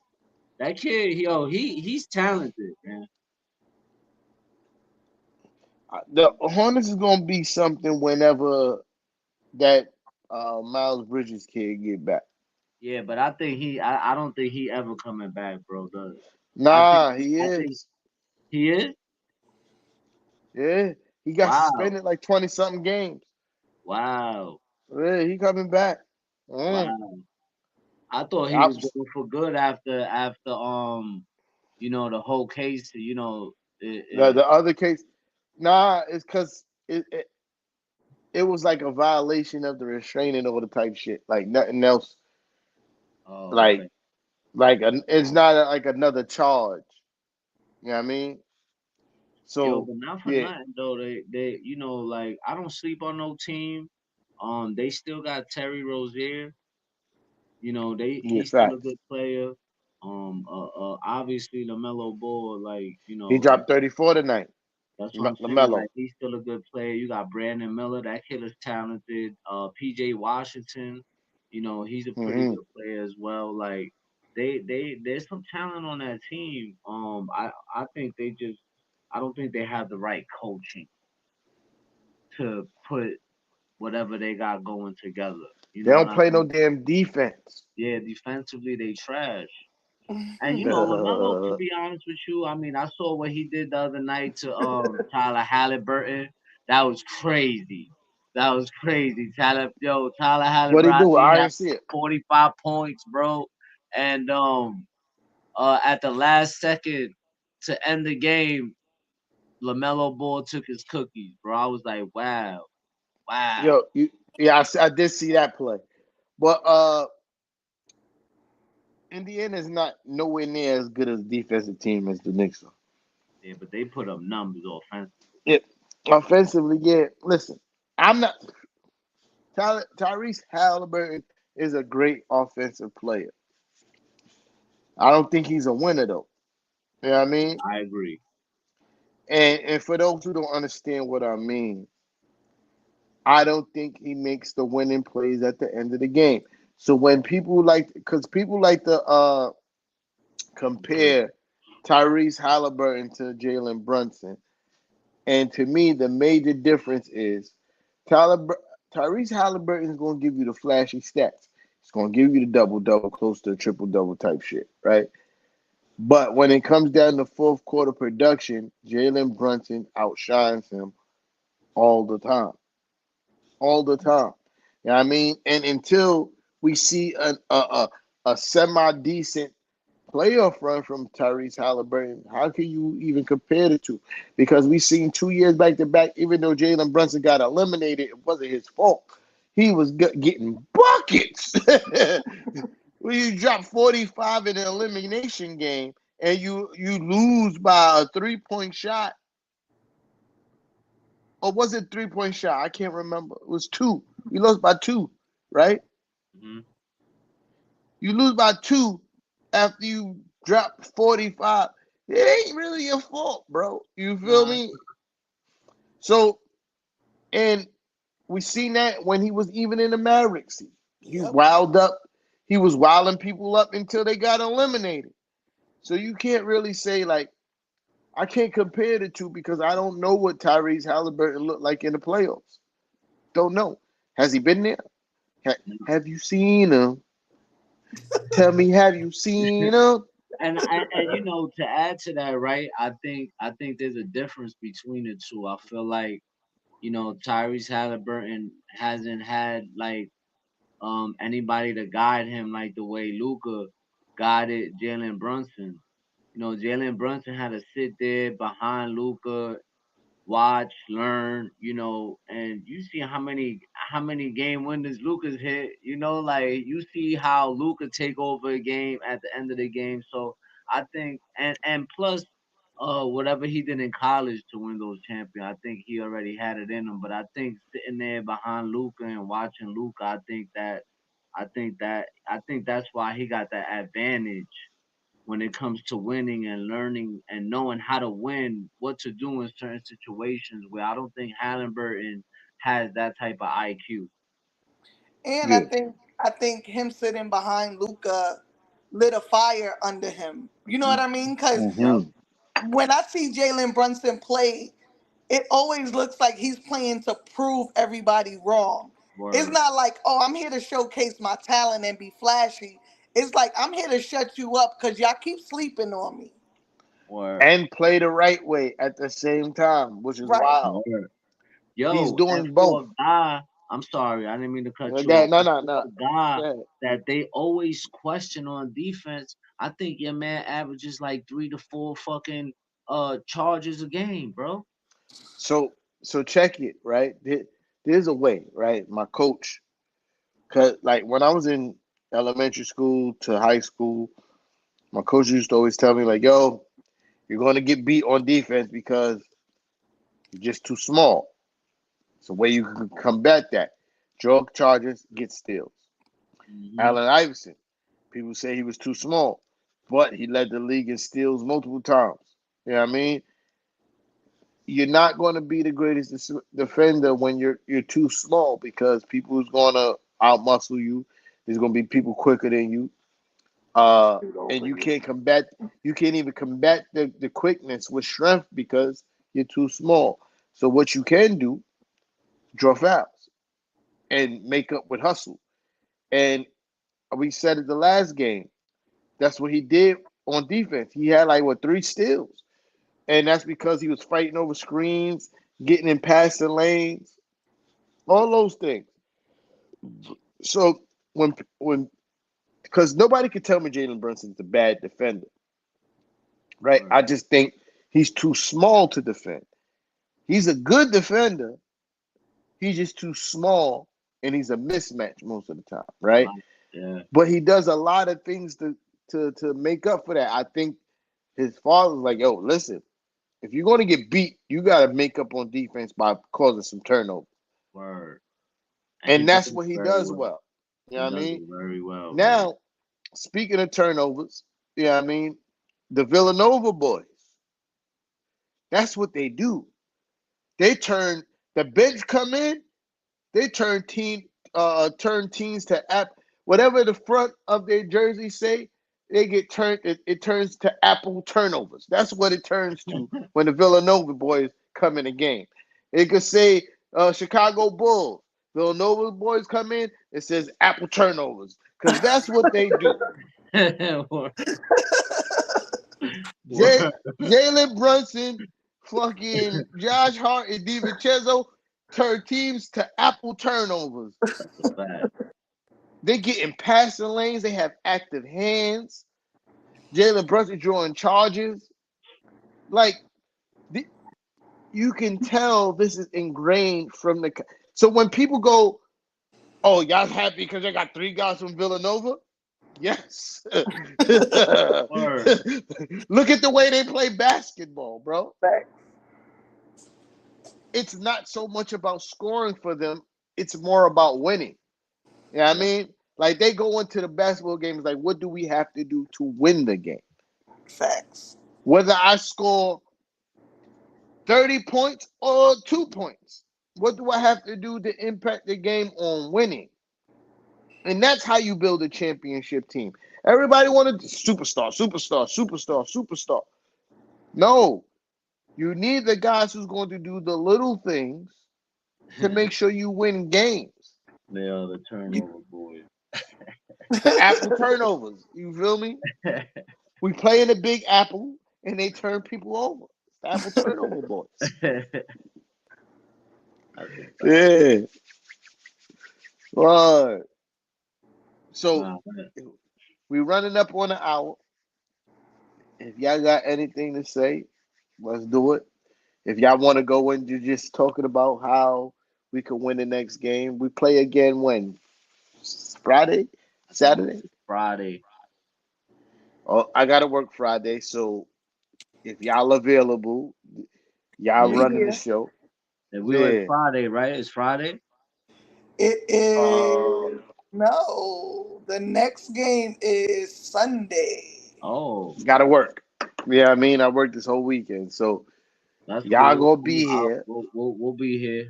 that kid. Yo, he's talented, man. The Hornets is gonna be something whenever that Miles Bridges kid get back. Yeah, but I think I don't think he ever coming back, bro. I think Nah, he I think is. he is. Yeah, he got Wow, suspended like 20 something games. wow, Yeah, he coming back. Mm. wow. I thought he I, was going for good after the whole case. the other case, nah, it's because it was like a violation of the restraining order type shit, like nothing else. oh, Like okay. it's not like another charge. You know what I mean? Yo, So but not for yeah, nothing though. They like I don't sleep on no team. They still got Terry Rozier. yeah, He's still a facts. good player. Obviously Lamelo Ball, like He dropped 34 tonight. that's what I'm saying. Lamelo. Like he's still a good player. You got Brandon Miller, that kid is talented. PJ Washington, he's a pretty Hmm. good player as well. Like there's some talent on that team. I think I don't think they have the right coaching to put whatever they got going together. You They know what don't I play no mean? damn defense. Yeah, defensively they trash. And Lamelo, to be honest with you, I mean, I saw what he did the other night to Tyler Halliburton. That was crazy. That was crazy. Tyler What he Halliburton, I do? think he I had didn't see it. 45 points, bro. And at the last second to end the game, LaMelo Ball took his cookies, bro. I was like, wow, wow. Yeah, I did see that play, but Indiana is not nowhere near as good as defensive team as the Knicks are. Yeah, but they put up numbers offensively. Yeah, offensively, yeah. Listen, I'm not. Tyrese Halliburton is a great offensive player. I don't think he's a winner though. You know what I mean? I agree. And for those who don't understand what I mean, I don't think he makes the winning plays at the end of the game. So when because people like to Okay. compare Tyrese Halliburton to Jalen Brunson, and to me, the major difference is Tyler, Tyrese Halliburton is going to give you the flashy stats. It's gonna give you the double double, close to a triple double type shit, right? But when it comes down to fourth quarter production, Jalen Brunson outshines him all the time, all the time. You know what I mean? And until we see a semi decent playoff run from Tyrese Halliburton, how can you even compare the two? Because we seen 2 years back to back, even though Jalen Brunson got eliminated, it wasn't his fault. He was getting buckets. When you drop 45 in an elimination game and you lose by a 3-point shot, or was it 3-point shot? I can't remember. It was two. You lost by two, right? Mhm. You lose by two after you drop 45. It ain't really your fault, bro. You feel Nah, me? So, and we seen that when he was even in the Mavericks. He Yep. riled up. He was wilding people up until they got eliminated. So you can't really say like I can't compare the two because I don't know what Tyrese Halliburton looked like in the playoffs. Don't know. Has he been there? Have you seen him? Tell me, have you seen him? and you know, to add to that, right? I think there's a difference between the two. I feel like, you know, Tyrese Halliburton hasn't had like anybody to guide him like the way Luca guided Jalen Brunson. You know, Jalen Brunson had to sit there behind Luca, watch, learn, you know, and you see how many game winners Luca's hit. You know, like you see how Luca take over a game at the end of the game. So I think, and plus, whatever he did in college to win those champions, I think he already had it in him. But I think sitting there behind Luca and watching Luca, I think that's why he got that advantage when it comes to winning and learning and knowing how to win, what to do in certain situations where I don't think Halliburton has that type of IQ. And I Yeah. think I think him sitting behind Luca lit a fire under him. You know what I mean? Because Yep. Mm-hmm. when I see Jalen Brunson play, it always looks like he's playing to prove everybody wrong. It's Word. not like, oh, I'm here to showcase my talent and be flashy. It's like I'm here to shut you up because y'all keep sleeping on me. Word. And play the right way at the same time, which is Right. wild. Word. He's Yo, and doing for both. a guy, I'm sorry, I didn't mean to cut you That off. no And no for no. a guy Yeah. that they always question on defense, I think your man averages like 3 to 4 fucking charges a game, bro. So so check it right. There's a way, right? My coach, cause like when I was in elementary school to high school, my coach used to always tell me like, "Yo, you're gonna get beat on defense because you're just too small." It's a way you can combat that. Draw charges, get steals. Hmm. Allen Iverson, people say he was too small, but he led the league in steals multiple times. You know what I mean? You're not going to be the greatest defender when you're too small because people is going to outmuscle you. There's going to be people quicker than you, Shoot and over you you. can't combat. You can't even combat the quickness with strength because you're too small. So what you can do, draw fouls and make up with hustle. And we said it the last game. That's what he did on defense. He had like what 3 steals, and that's because he was fighting over screens, getting in passing lanes, all those things. So when because nobody could tell me Jalen Brunson's a bad defender, right? Word. I just think he's too small to defend. He's a good defender. He's just too small, and he's a mismatch most of the time, right? Right. Yeah. But he does a lot of things to make up for that. I think his father's like, yo, listen, if you're going to get beat, you got to make up on defense by causing some turnover. Word. And he And does that's it what he very does well. well. You know He what I does mean? it very well, very. Now, speaking of turnovers, you know what I mean? The Villanova boys, that's what they do. They turn the bench come in, they turn teams to app whatever the front of their jersey say, they get turned it turns to apple turnovers. That's what it turns to when the Villanova boys come in the game. It could say Chicago Bulls. Villanova boys come in, it says apple turnovers. because that's what they do. Word. Jay, Word. Jalen Brunson, fucking Josh Hart, and DiVincenzo turn teams to apple turnovers. That's a fact. They get in passing lanes. They have active hands. Jalen Brunson drawing charges. Like you can tell, this is ingrained from the. So when people go, "Oh, y'all happy because I got three guys from Villanova?" Yes. Look Word. at the way they play basketball, bro. Facts. It's not so much about scoring for them. It's more about winning. You know what I Yeah. mean? Like they go into the basketball games like, what do we have to do to win the game? Facts. Whether I score 30 points or 2 points, what do I have to do to impact the game on winning? And that's how you build a championship team. Everybody wanted superstar, superstar, superstar, superstar. No, you need the guys who's going to do the little things to make sure you win games. They are the You, turnover boys. the apple turnovers. You feel me? We play in a big apple and they turn people over. It's the apple turnover boys. That's a fact. Yeah. Right. So Nah, man. we running up on an hour. If y'all got anything to say, let's do it. If y'all want to go into just talking about how we could win the next game, we play again when? Friday? I think Saturday? Friday. Oh, I gotta work Friday, so if y'all available, y'all I'll be Yeah. running the here. show. And we were Yeah. Friday, right? It's Friday. It Uh, is no. The next game is Sunday, Oh, gotta work. Yeah, I mean, I worked this whole weekend, so that's y'all cool. gonna be here. We'll be here.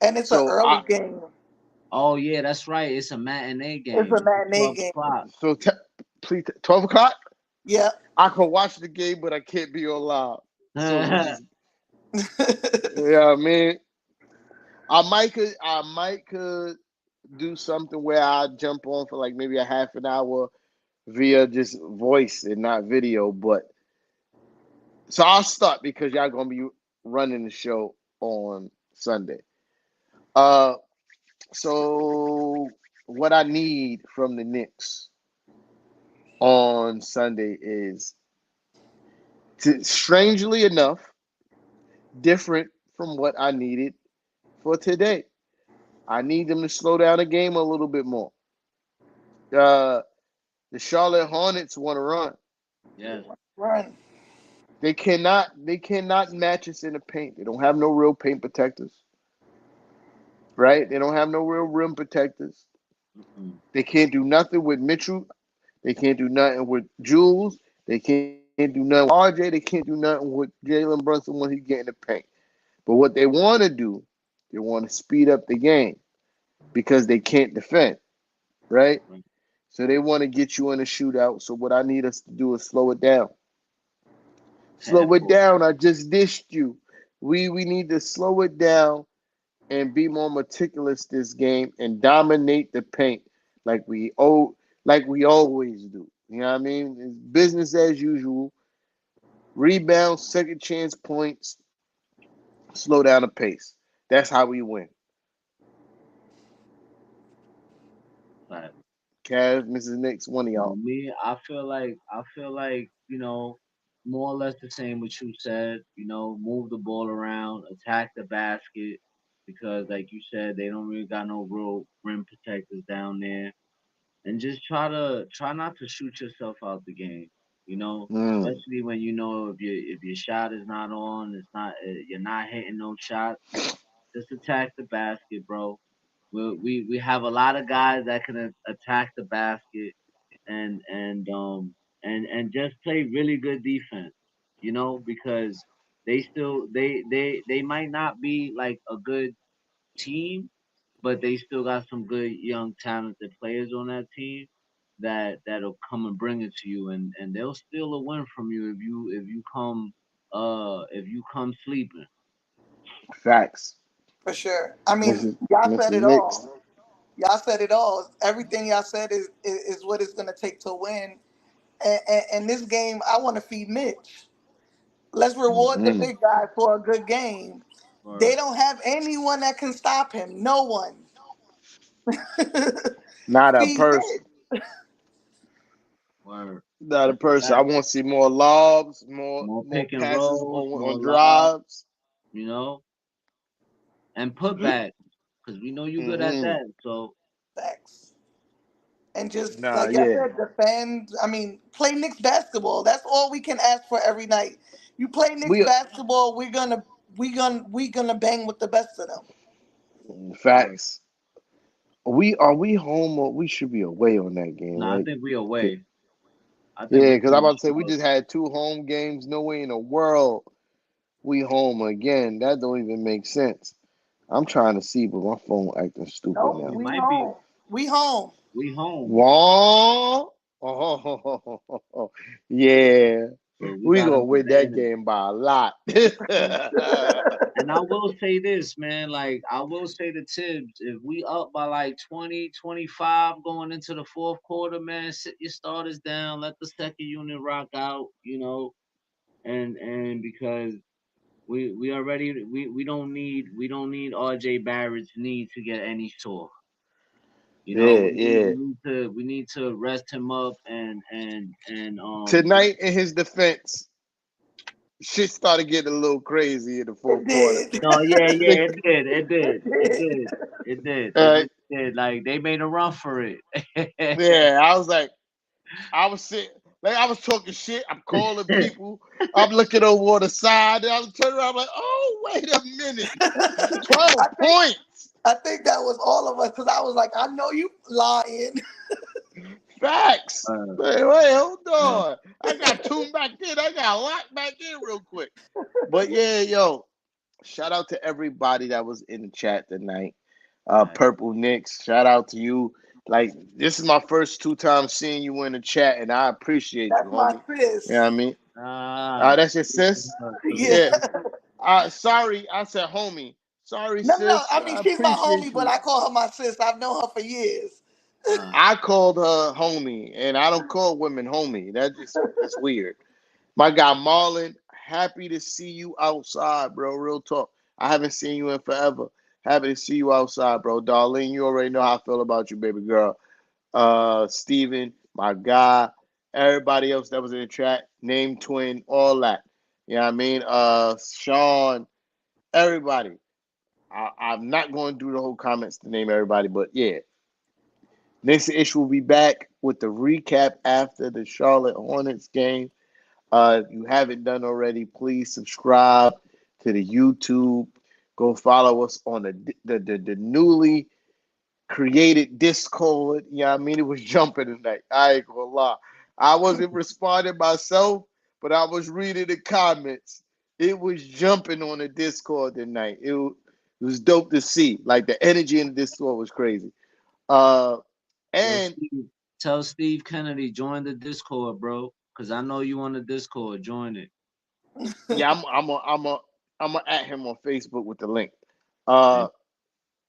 and it's an So early I game. Oh yeah, that's right. It's a matinee It's game. a It's matinee 12 game. o'clock. so please 12 o'clock. Yeah. I can watch the game, but I can't be on live. So just yeah, I mean, I might could do something where I jump on for like maybe a half an hour via just voice and not video. But so I'll start because y'all gonna be running the show on Sunday. Uh, so what I need from the Knicks on Sunday is strangely enough, different from what I needed for today. I need them to slow down the game a little bit more. Uh, the Charlotte Hornets want to run. Yes. Run. They cannot match us in the paint. They don't have no real paint protectors, right? They don't have no real rim protectors. Mm-mm. They can't do nothing with Mitchell. They can't do nothing with Jules. They can't do nothing with RJ. They can't do nothing with Jalen Brunson when he get in the paint. But what they want to do, they want to speed up the game because they can't defend, right? Right. So they want to get you in a shootout. So what I need us to do is slow it down. Slow it Tempo. down. I just dished you. We need to slow it down and be more meticulous this game and dominate the paint like we always do. You know what I mean? It's business as usual. Rebounds, second chance points, slow down the pace. That's how we win. Like, Cavs, Mrs. Knicks, one of y'all. me, I feel like, more or less the same what you said, move the ball around, attack the basket because like you said, they don't really got no real rim protectors down there. And just try not to shoot yourself out the game. Mm, Especially when if your shot is not on, it's not you're not hitting no shots. Just attack the basket, bro. We have a lot of guys that can attack the basket and just play really good defense. Because they might not be like a good team, but they still got some good young talented players on that team that'll come and bring it to you and they'll steal a win from you if you come sleeping. facts. For sure. I mean, Mrs. y'all said Mrs. it Knicks. all. Y'all said it all. Everything y'all said is what it's gonna take to win. And this game, I want to feed Mitch. Let's reward the Mhm. big guy for a good game. They Word, don't have anyone that can stop him. No one. Not a Feed person. Mitch. word. Not a person. I Fact. want to see more lobs, more More more pick and passes rolls, on more love, drives. you know, and put back because we know you good at Hmm. that. So Facts. And just Nah, like I yeah. said, defend. I mean, play Knicks basketball. That's all we can ask for every night. You play Knicks We basketball, we gonna bang with the best of them. word. facts. We home or we should be away on that game, No, I right? think we 'Cause- away. I think Yeah, we because I'm coming about to say we short. just had two home games. No way in the world we home again. That don't even make sense. I'm trying to see, but my phone acting stupid Nope, We now. we might be. home. We home. We home. Whoa. Oh, yeah. So we We gotta gonna make win the that inning. game by a lot. And I will say this, man. Like, I will say to Tibbs, if we up by like 20, 25 going into the fourth quarter, man, sit your starters down, let the second unit rock out, and because we already we don't need RJ Barrett's knee to get any sore. Yeah, We need yeah. we need to we need to rest him up and Tonight in his defense, shit started getting a little crazy in the It fourth quarter. did. no, yeah, Nick, yeah, it did, it did, It it did. did, it did, it uh, really did. Like they made a run for it. yeah, I was like, I was sitting, like I was talking shit. I'm calling people. I'm looking over on the side, and I was turning around, I'm like, oh, wait a minute, I 12 think points. I think that was all of us because I was like, I know you lying. Facts. Uh, Wait, hold uh, on. I got tuned back in. I got locked back in real quick. But yeah, yo, shout out to everybody that was in the chat tonight. right. Purple Knicks, shout out to you. Like, this is my first two times seeing you in the chat, and I appreciate you, That's my homie. You know what sis. I mean? Ah, That's your salute to sis? her, Yeah. salute Yeah. to her. Sorry, I said homie. Sorry, No, no. sis. I mean, I she's my homie, appreciate but you. I call her my sis. I've known her for years. Ah, I called her homie, and I don't call women homie. That's weird. My guy Marlon, happy to see you outside, bro. Real talk. I haven't seen you in forever. Happy to see you outside, bro. Darlene, you already know how I feel about you, baby girl. Steven, my guy, everybody else that was in the chat, name twin, all that. You know what I mean? Sean, everybody. I'm not going to do the whole comments to name everybody, but yeah. Next issue will be back with the recap after the Charlotte Hornets game. If you haven't done already, please subscribe to the YouTube. Go follow us on the newly created Discord. Yeah, I mean, it was jumping tonight. I ain't gonna lie. I wasn't responding myself, but I was reading the comments. It was jumping on the Discord tonight. It was dope to see. Like the energy in the Discord was crazy. Uh, yo, and Steve, tell Steve Kennedy join the Discord, bro, because I know you on the Discord. Join it. yeah, I'm gonna at him on Facebook with the link. And Uh,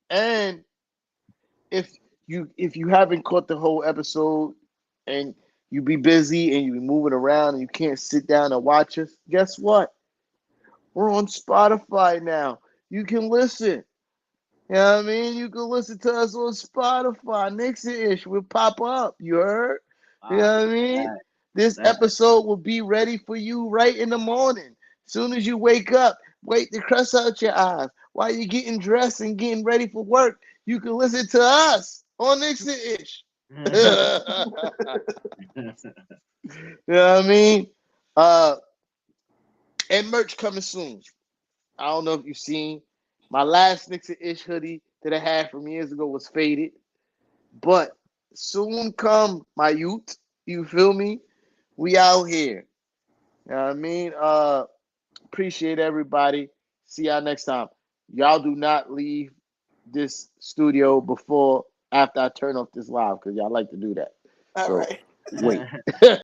and if you haven't caught the whole episode and you be busy and you be moving around and you can't sit down and watch us, guess what? We're on Spotify now. You can listen. You know what I mean? You can listen to us on Spotify. Nixon-ish will pop up. You heard? You ah, know what I mean? that This that episode will be ready for you right in the morning. Soon as you wake up, wait to crust out your eyes. While you're getting dressed and getting ready for work, you can listen to us on Nixon-ish. You know what I mean? Uh, and merch coming soon. I don't know if you've seen my last Nixon-ish hoodie that I had from years ago was faded. But soon come my youth. You feel me? We out here. You know what I mean? Appreciate everybody. See y'all next time. Y'all do not leave this studio before after I turn off this live because y'all like to do that. All So right. wait.